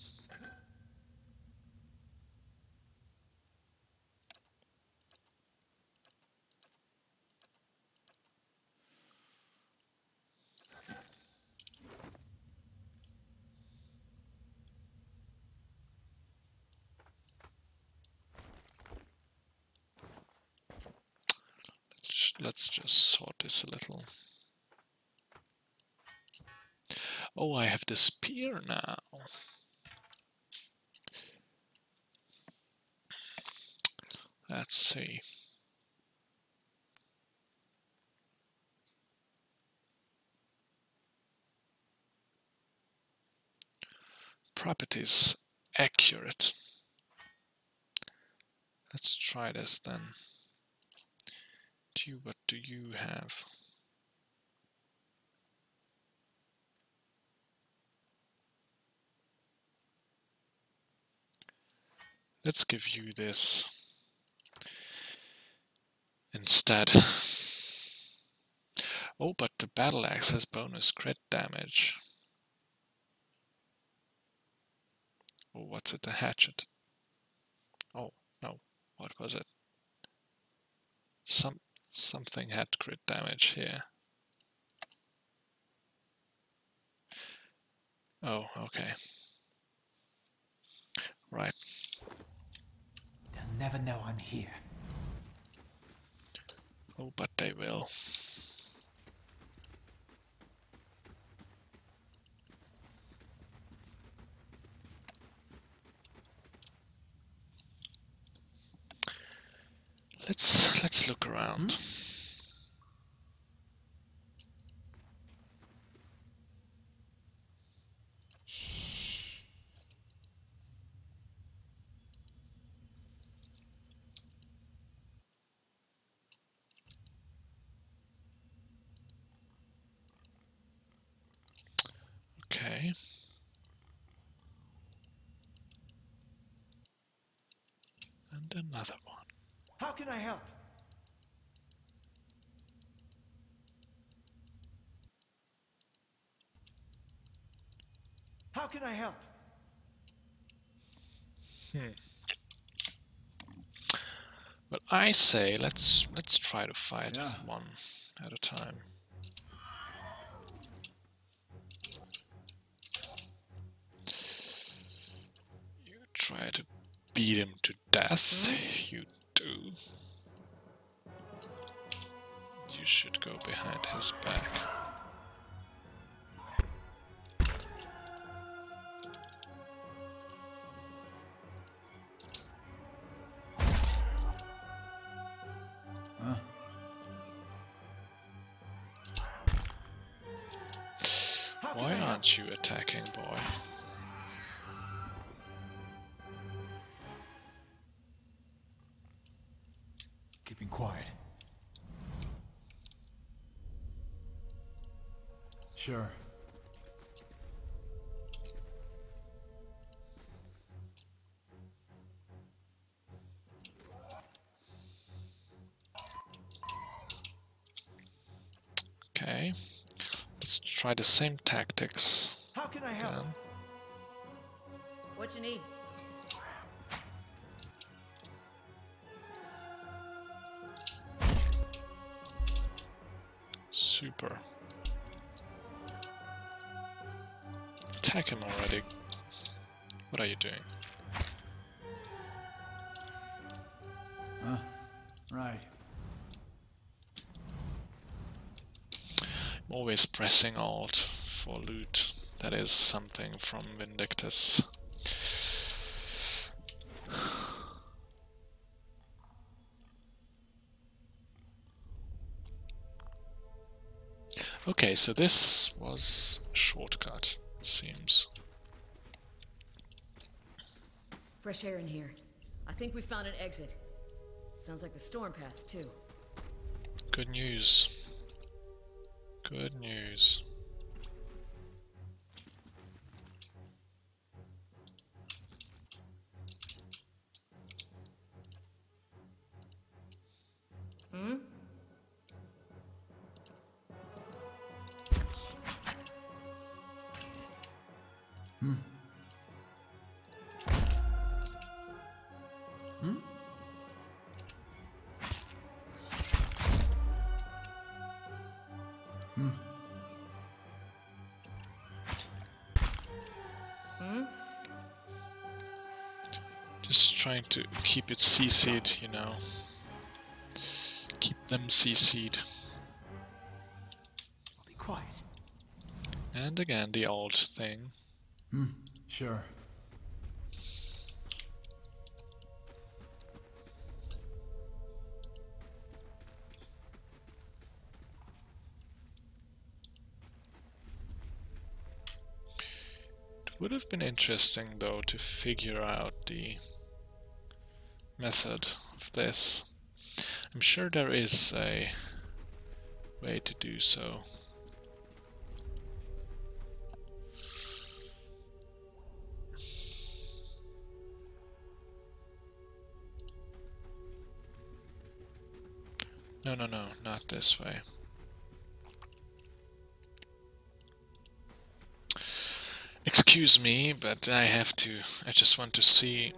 Let's just sort this a little. Oh, I have the spear now. Let's see. Properties accurate. Let's try this then. What do you have? Let's give you this instead. Oh, but the battle axe has bonus crit damage. Oh, what's it? A hatchet. Oh, no. What was it? Something had crit damage here. Oh, okay. Right. They'll never know I'm here. Oh, but they will. Let's look around. Okay. And another one. How can I help? How can I help? But I say let's try to fight one at a time. You try to beat him to death. You do. You should go behind his back. Why aren't you attacking, boy? Keeping quiet. Sure. Okay. Let's try the same tactics. How can I help? Again. What you need? Super. Attack him already. What are you doing? Right. I'm always pressing Alt for loot. That is something from Vindictus. Okay, so this was a shortcut, it seems. Fresh air in here. I think we found an exit. Sounds like the storm passed, too. Good news. Good news. Just trying to keep it CC'd, you know. Keep them CC'd. Be quiet. And again, the old thing. Sure. It would have been interesting, though, to figure out the method of this. I'm sure there is a way to do so. No, no, no, not this way. Excuse me, but I just want to see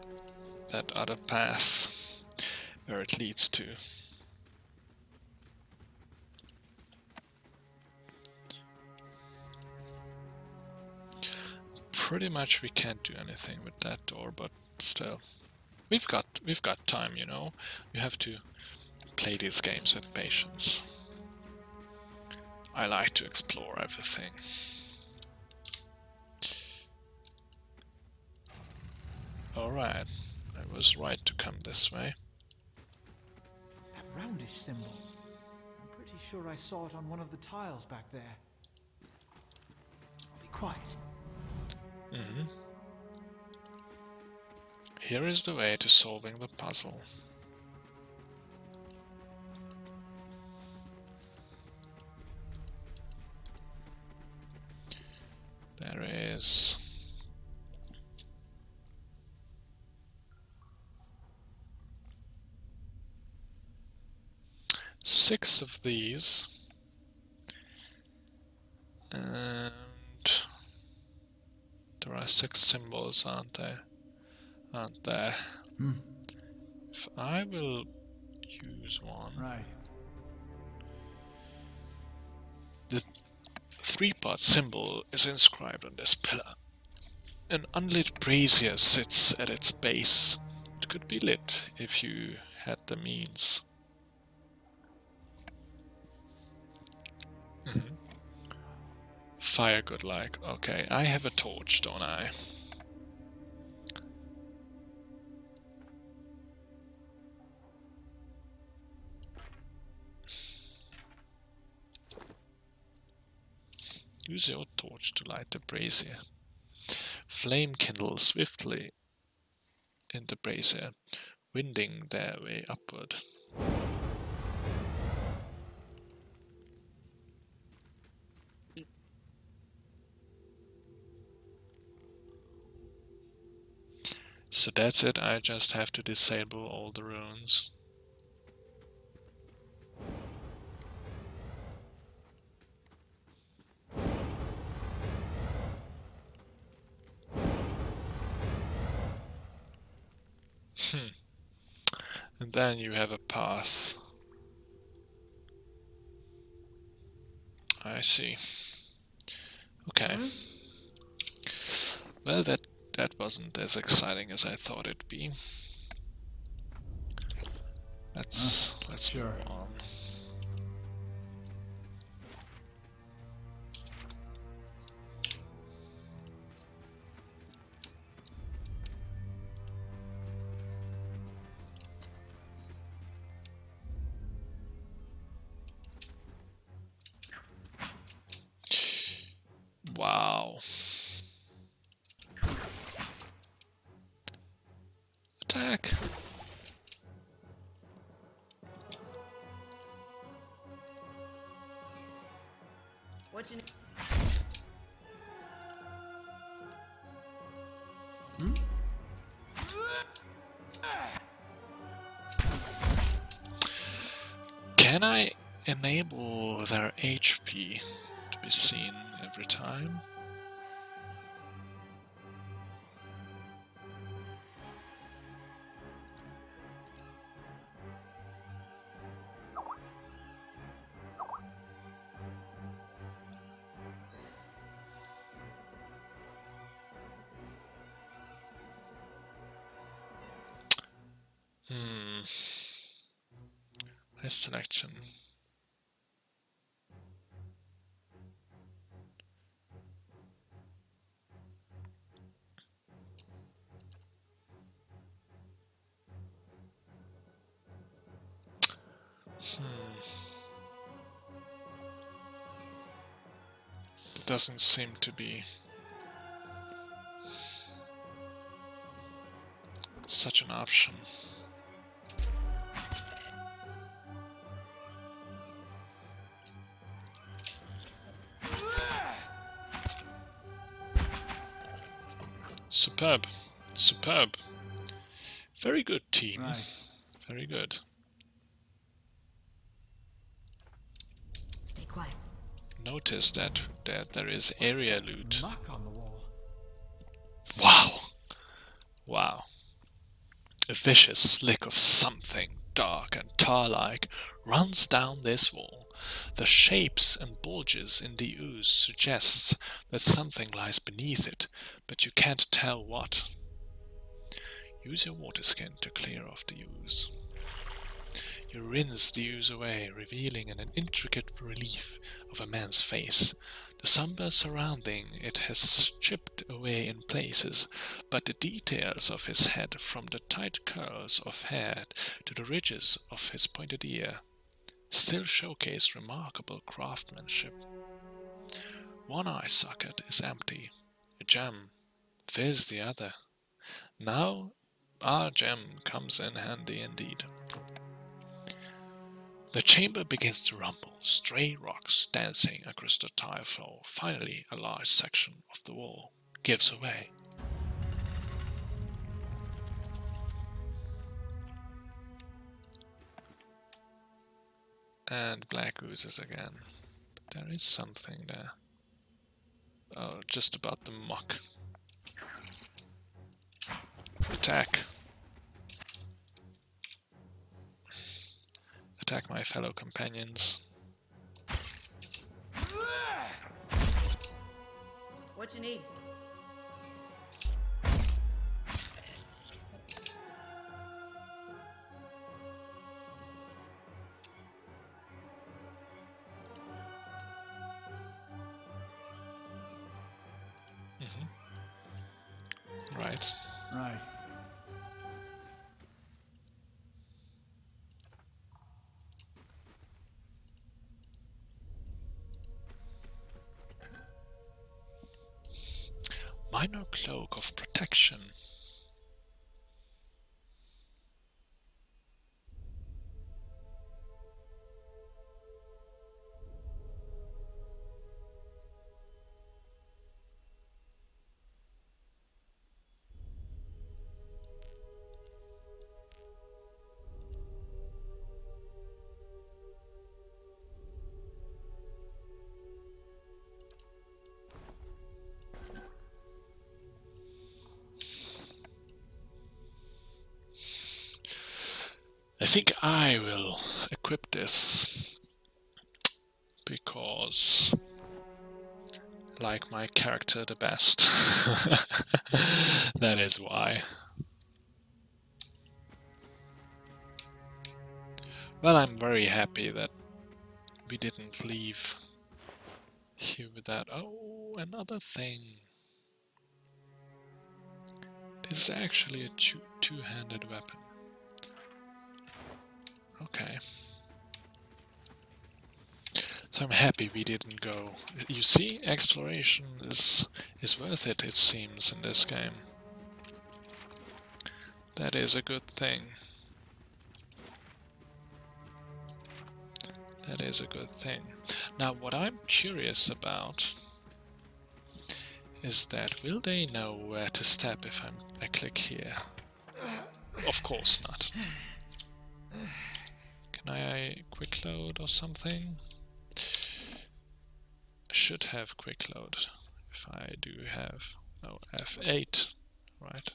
that other path, where it leads to. Pretty much we can't do anything with that door, but still. We've got time, you know. You have to play these games with patience. I like to explore everything. Alright, I was right to come this way. That roundish symbol. I'm pretty sure I saw it on one of the tiles back there. Be quiet. Mm-hmm. Here is the way to solving the puzzle. There is... 6 of these. And there are 6 symbols, aren't there? Aren't there? If I will use one. Right. The 3-part symbol is inscribed on this pillar. An unlit brazier sits at its base. It could be lit if you had the means. Fire godlike. Okay, I have a torch, don't I? Use your torch to light the brazier. Flame kindles swiftly in the brazier, winding their way upward. So that's it, I just have to disable all the runes. And then you have a path. I see. Okay. Well, that wasn't as exciting as I thought it'd be. Let's move on. Wow. Attack. What you need? Can I enable their HP to be seen every time? Nice selection. Doesn't seem to be such an option. Superb. Superb. Very good, team. Right. Very good. Stay quiet. Notice that there is area loot. Mark on the wall. Wow. A vicious slick of something dark and tar-like runs down this wall. The shapes and bulges in the ooze suggests that something lies beneath it, but you can't tell what. Use your water skin to clear off the ooze. You rinse the ooze away, revealing an intricate relief of a man's face. The somber surrounding it has chipped away in places, but the details of his head, from the tight curls of hair to the ridges of his pointed ear, still showcase remarkable craftsmanship. One eye socket is empty. A gem fills the other. Now our gem comes in handy indeed. The chamber begins to rumble, stray rocks dancing across the tile floor. Finally, a large section of the wall gives away. And black oozes again. But there is something there. Oh, just about the muck. Attack. Attack my fellow companions. What you need? Right. Right. Minor cloak of protection. I think I will equip this because I like my character the best. That is why. Well, I'm very happy that we didn't leave here with that. Oh, another thing. This is actually a two-handed weapon. Okay. So I'm happy we didn't go. You see, exploration is worth it, it seems, in this game. That is a good thing. That is a good thing. Now, what I'm curious about is that will they know where to step if I click here? Of course not. Can I quick load or something? I should have quick load if I do have. Oh, F8, right?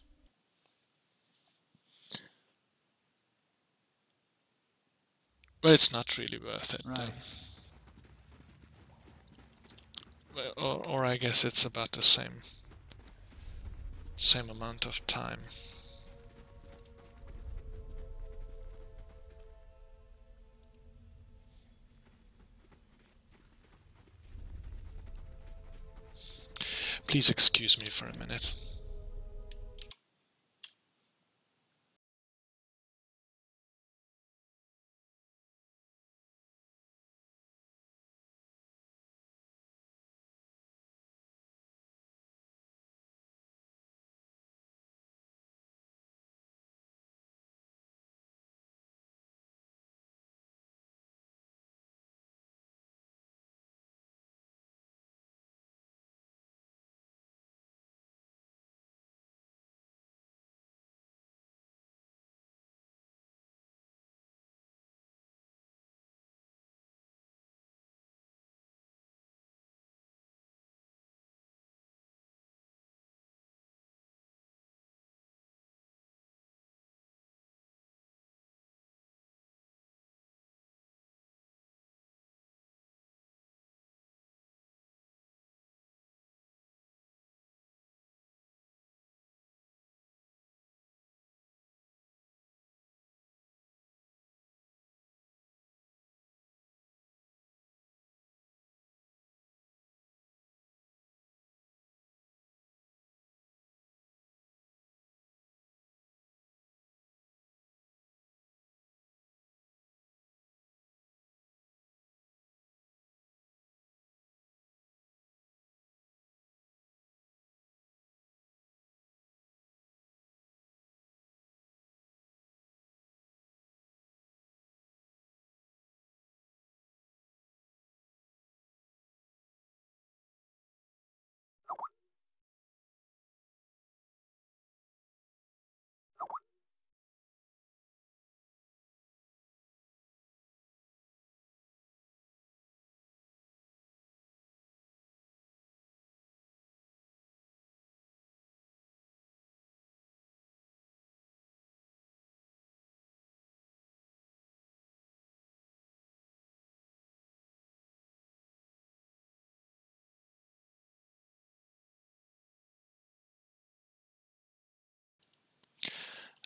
But it's not really worth it. Right. Or I guess it's about the same amount of time. Please excuse me for a minute.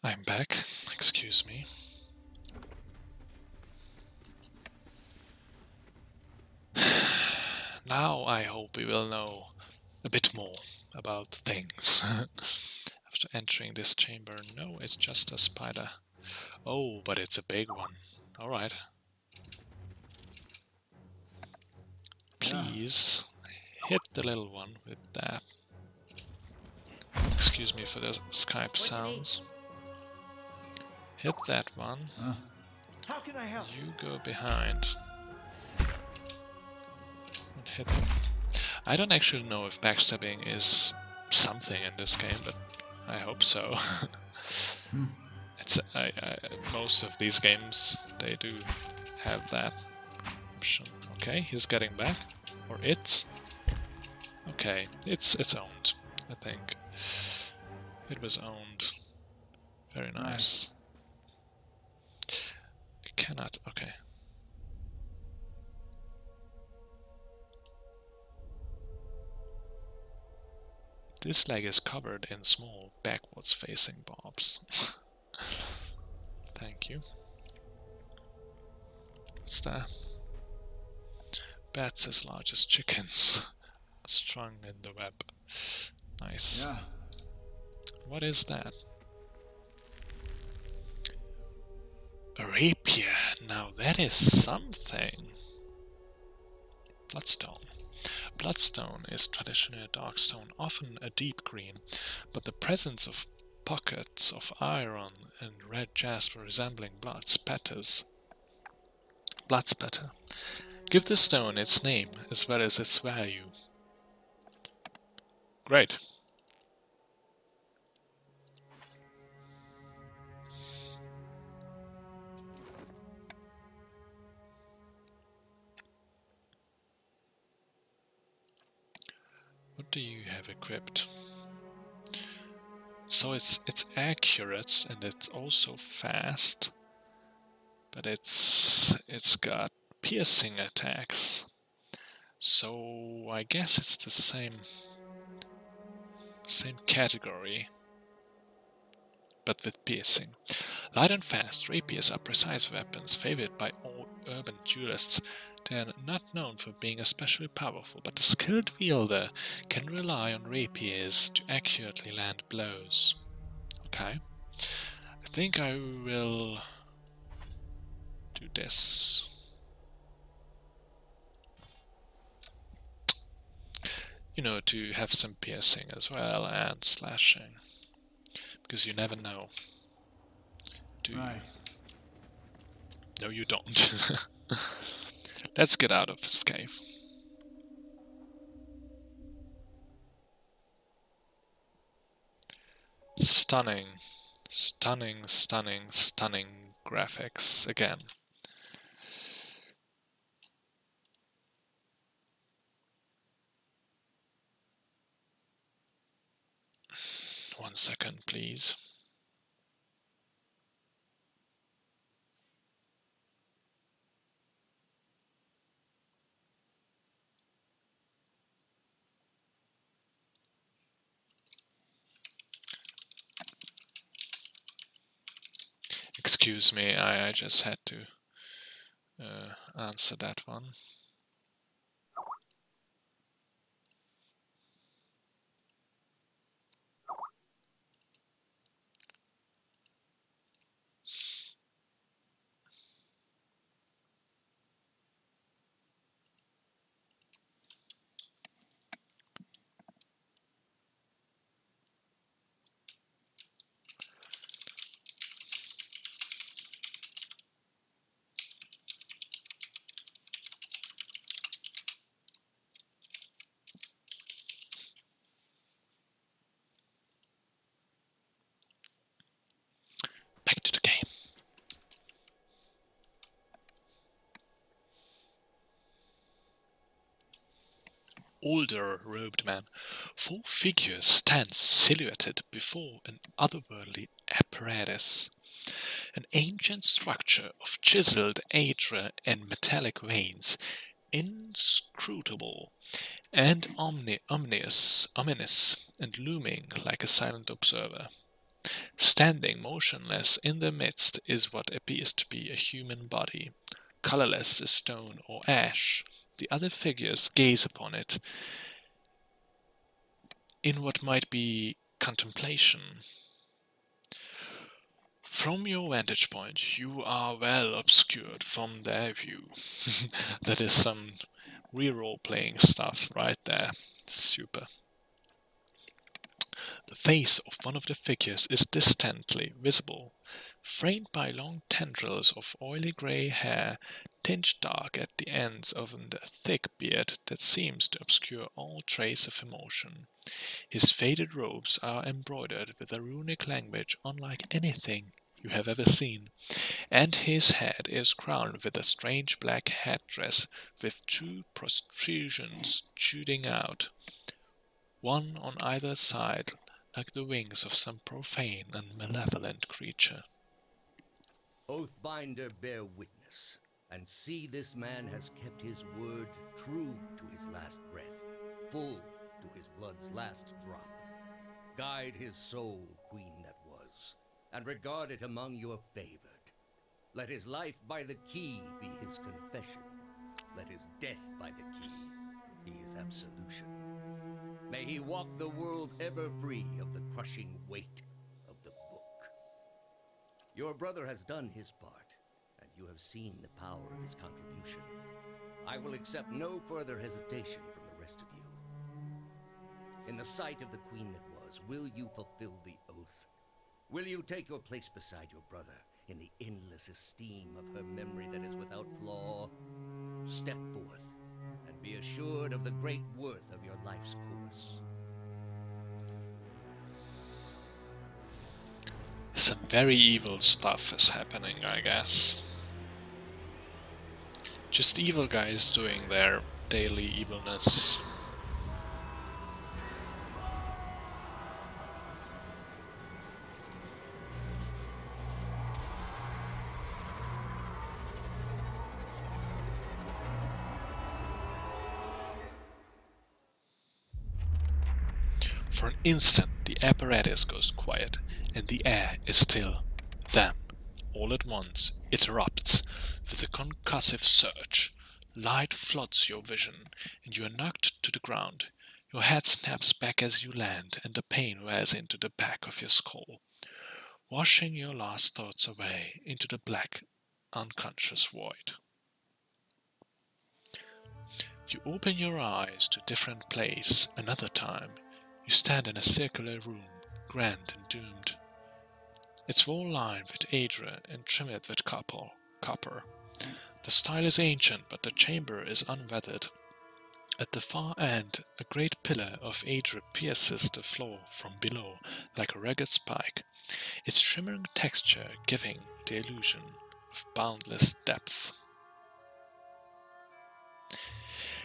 I'm back. Excuse me. Now I hope we will know a bit more about things. After entering this chamber, no, it's just a spider. Oh, but it's a big one. Alright. Please hit the little one with that. Excuse me for the Skype sounds. Hit that one. How can I help? You go behind. And hit him. I don't actually know if backstabbing is something in this game, but I hope so. It's most of these games, they do have that option. Okay, he's getting back. Or it's. Okay, it's owned, I think. It was owned. Very nice. It cannot. Okay. This leg is covered in small, backwards facing barbs. Thank you. What's that? Bats as large as chickens. Strung in the web. Nice. Yeah. What is that? A rapier. Now that is something. Bloodstone. Bloodstone is traditionally a dark stone, often a deep green, but the presence of pockets of iron and red jasper resembling blood spatters. Blood spatter. Give the stone its name as well as its value. Great. What do you have equipped? So it's accurate and it's also fast, but it's got piercing attacks. So I guess it's the same category, but with piercing. Light and fast, rapiers are precise weapons favored by all urban duelists. They are not known for being especially powerful, but the skilled wielder can rely on rapiers to accurately land blows. Okay. I think I will do this. You know, to have some piercing as well and slashing. Because you never know. Do you? No, you don't. Let's get out of this cave. Stunning. Stunning, stunning, stunning graphics again. One second, please. Excuse me, I just had to answer that one. Back to the game. Older robed man. 4 figures stand silhouetted before an otherworldly apparatus. An ancient structure of chiseled adra and metallic veins, inscrutable and ominous and looming like a silent observer. Standing motionless in the midst is what appears to be a human body, colorless as stone or ash. The other figures gaze upon it in what might be contemplation. From your vantage point, you are well obscured from their view. That is some reroll playing stuff right there. Super. The face of one of the figures is distantly visible, framed by long tendrils of oily grey hair, tinged dark at the ends of a thick beard that seems to obscure all trace of emotion. His faded robes are embroidered with a runic language unlike anything you have ever seen, and his head is crowned with a strange black headdress with two protrusions shooting out, one on either side, like the wings of some profane and malevolent creature. Oathbinder, bear witness, and see this man has kept his word true to his last breath, full to his blood's last drop. Guide his soul, queen that was, and regard it among your favored. Let his life by the key be his confession. Let his death by the key be his absolution. May he walk the world ever free of the crushing weight of the book. Your brother has done his part, and you have seen the power of his contribution. I will accept no further hesitation from the rest of you. In the sight of the queen that was, will you fulfill the oath? Will you take your place beside your brother in the endless esteem of her memory that is without flaw? Step forth, and be assured of the great worth of your life's course. Some very evil stuff is happening, I guess. Just evil guys doing their daily evilness. For an instant, the apparatus goes quiet, and the air is still. Then, all at once, it erupts with a concussive surge. Light floods your vision, and you are knocked to the ground. Your head snaps back as you land, and the pain wears into the back of your skull, washing your last thoughts away into the black, unconscious void. You open your eyes to a different place another time. You stand in a circular room, grand and doomed. Its wall lined with Aedra and trimmed with copper. The style is ancient, but the chamber is unweathered. At the far end, a great pillar of Aedra pierces the floor from below like a rugged spike, its shimmering texture giving the illusion of boundless depth.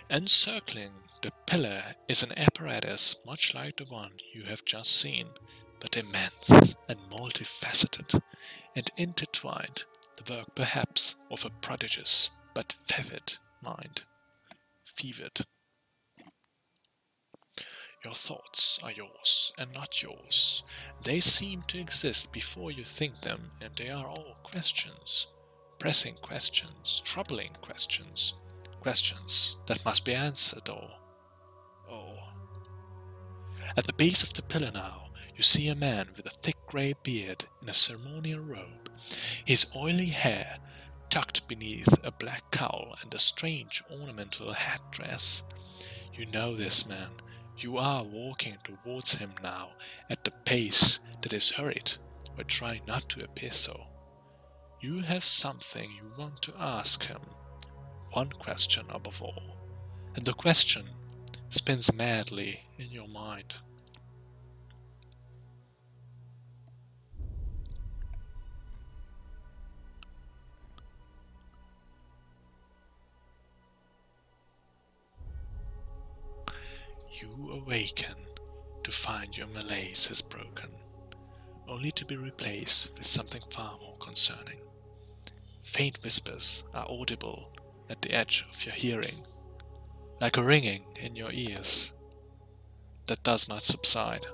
Encircling the pillar is an apparatus much like the one you have just seen, but immense and multifaceted, and intertwined, the work perhaps of a prodigious but vivid mind. Fevered. Your thoughts are yours and not yours. They seem to exist before you think them, and they are all questions. Pressing questions, troubling questions. Questions that must be answered, oh. At the base of the pillar now, you see a man with a thick grey beard in a ceremonial robe, his oily hair tucked beneath a black cowl and a strange ornamental headdress. You know this man. You are walking towards him now at the pace that is hurried, but try not to appear so. You have something you want to ask him. One question above all, and the question spins madly in your mind. You awaken to find your malaise is broken, only to be replaced with something far more concerning. Faint whispers are audible at the edge of your hearing, like a ringing in your ears that does not subside.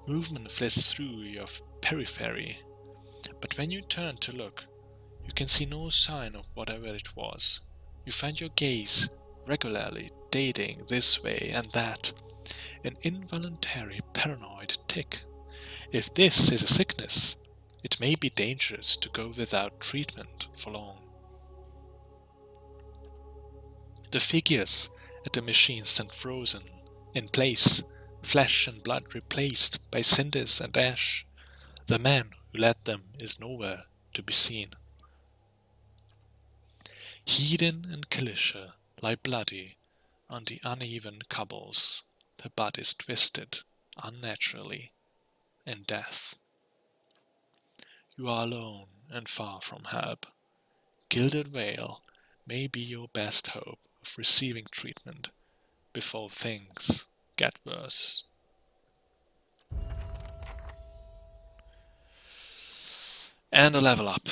Movement flits through your periphery, but when you turn to look, you can see no sign of whatever it was. You find your gaze regularly dating this way and that, an involuntary paranoid tic. If this is a sickness, it may be dangerous to go without treatment for long. The figures at the machine stand frozen, in place, flesh and blood replaced by cinders and ash. The man who led them is nowhere to be seen. Hedin and Kalisha lie bloody on the uneven cobbles, their bodies twisted unnaturally in death. You are alone and far from help. Gilded Vale may be your best hope of receiving treatment before things get worse. And a level up.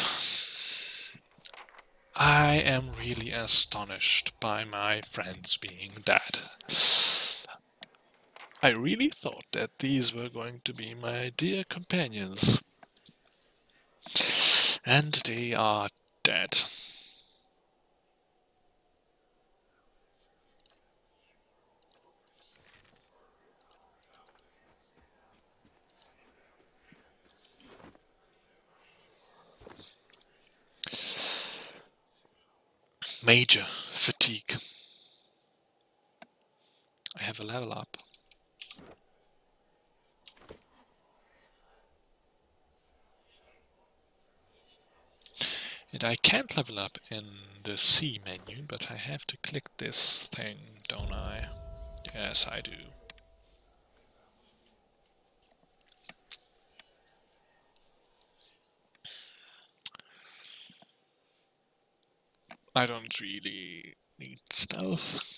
I am really astonished by my friends being dead. I really thought that these were going to be my dear companions. And they are dead. Major fatigue. I have a level up. And I can't level up in the C menu, but I have to click this thing, don't I? Yes, I do. I don't really need stealth.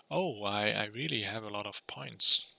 Oh, I really have a lot of points.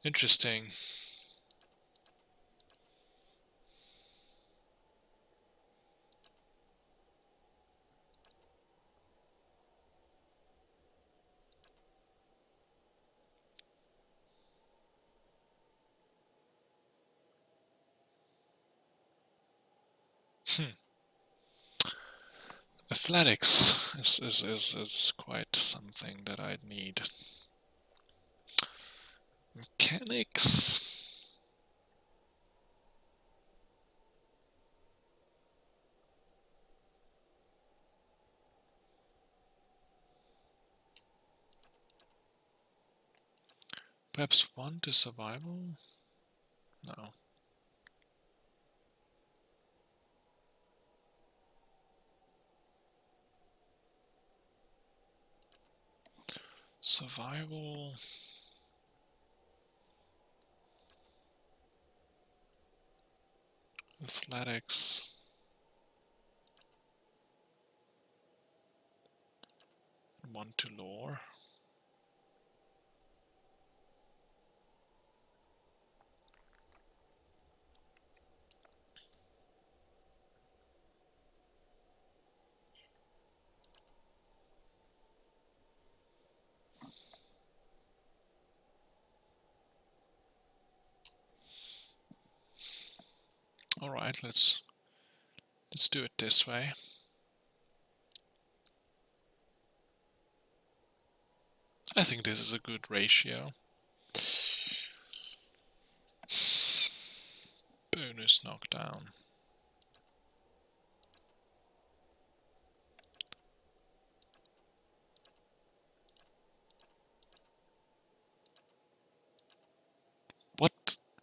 Interesting. Athletics is quite something that I'd need. Mechanics. Perhaps 1 to survival? No. Survival. Athletics. And 1 to lore. All right, let's do it this way. I think this is a good ratio. Bonus knockdown.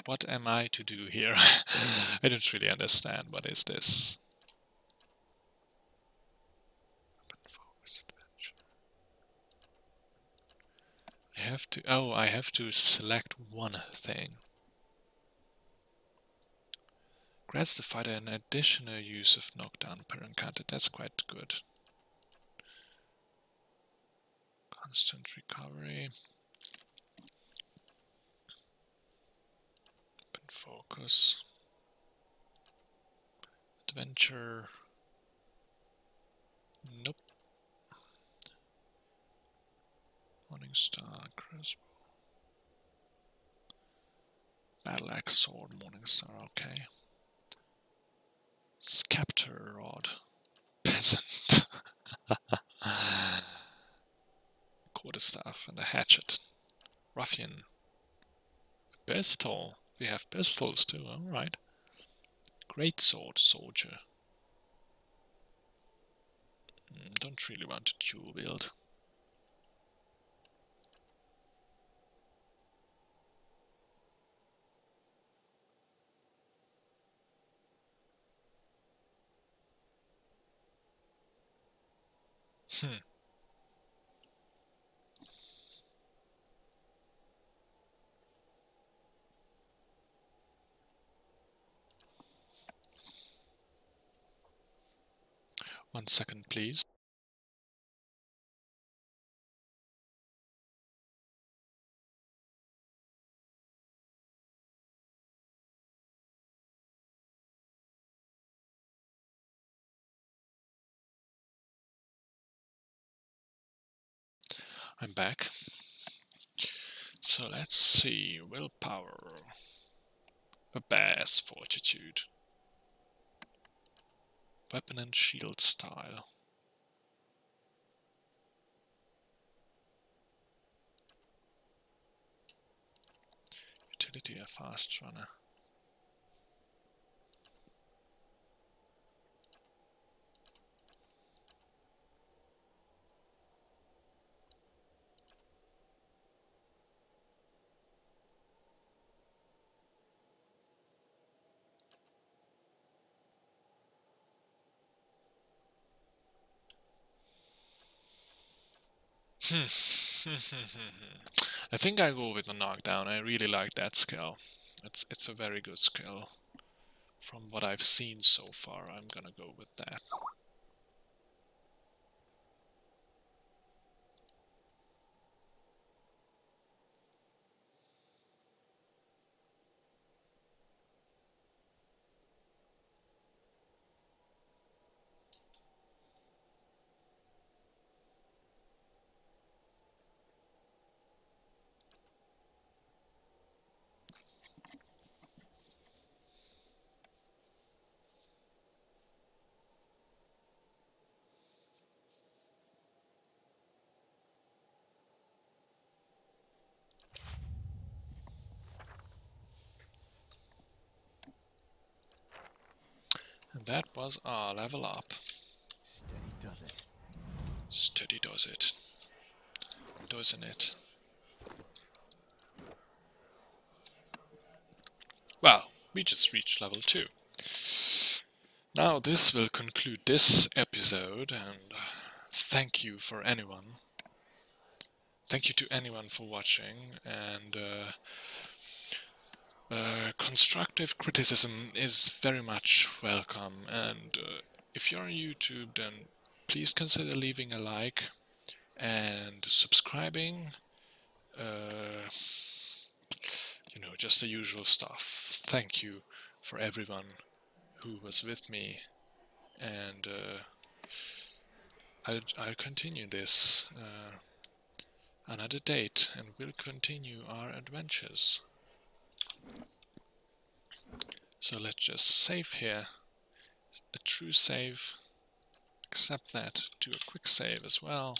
What am I to do here? I don't really understand. What is this? I have to... Oh, I have to select one thing. Grants the fighter an additional use of knockdown per encounter. That's quite good. Constant recovery. Open focus. Adventure. Nope. Morningstar crossbow. Battle axe sword. Morningstar. Okay. Scepter rod. Peasant. Quarterstaff and a hatchet. Ruffian. A pistol. We have pistols too. All right. Greatsword soldier. Don't really want to dual wield. Hmm. One second, please. I'm back. So let's see. Willpower. A bear's fortitude. Weapon and shield style. Utility, a fast runner. I think I go with the knockdown. I really like that skill. It's a very good skill. From what I've seen so far, I'm gonna go with that. And that was our level up. Steady does it. Steady does it. Doesn't it? Well, we just reached level 2. Now this will conclude this episode, and thank you for anyone. Thank you to anyone for watching, and constructive criticism is very much welcome, and if you're on YouTube, then please consider leaving a like and subscribing. You know, just the usual stuff. Thank you for everyone who was with me, and I'll continue this another date, and we'll continue our adventures. So let's just save here, a true save, accept that, do a quick save as well.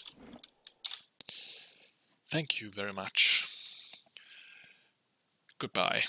Thank you very much. Goodbye.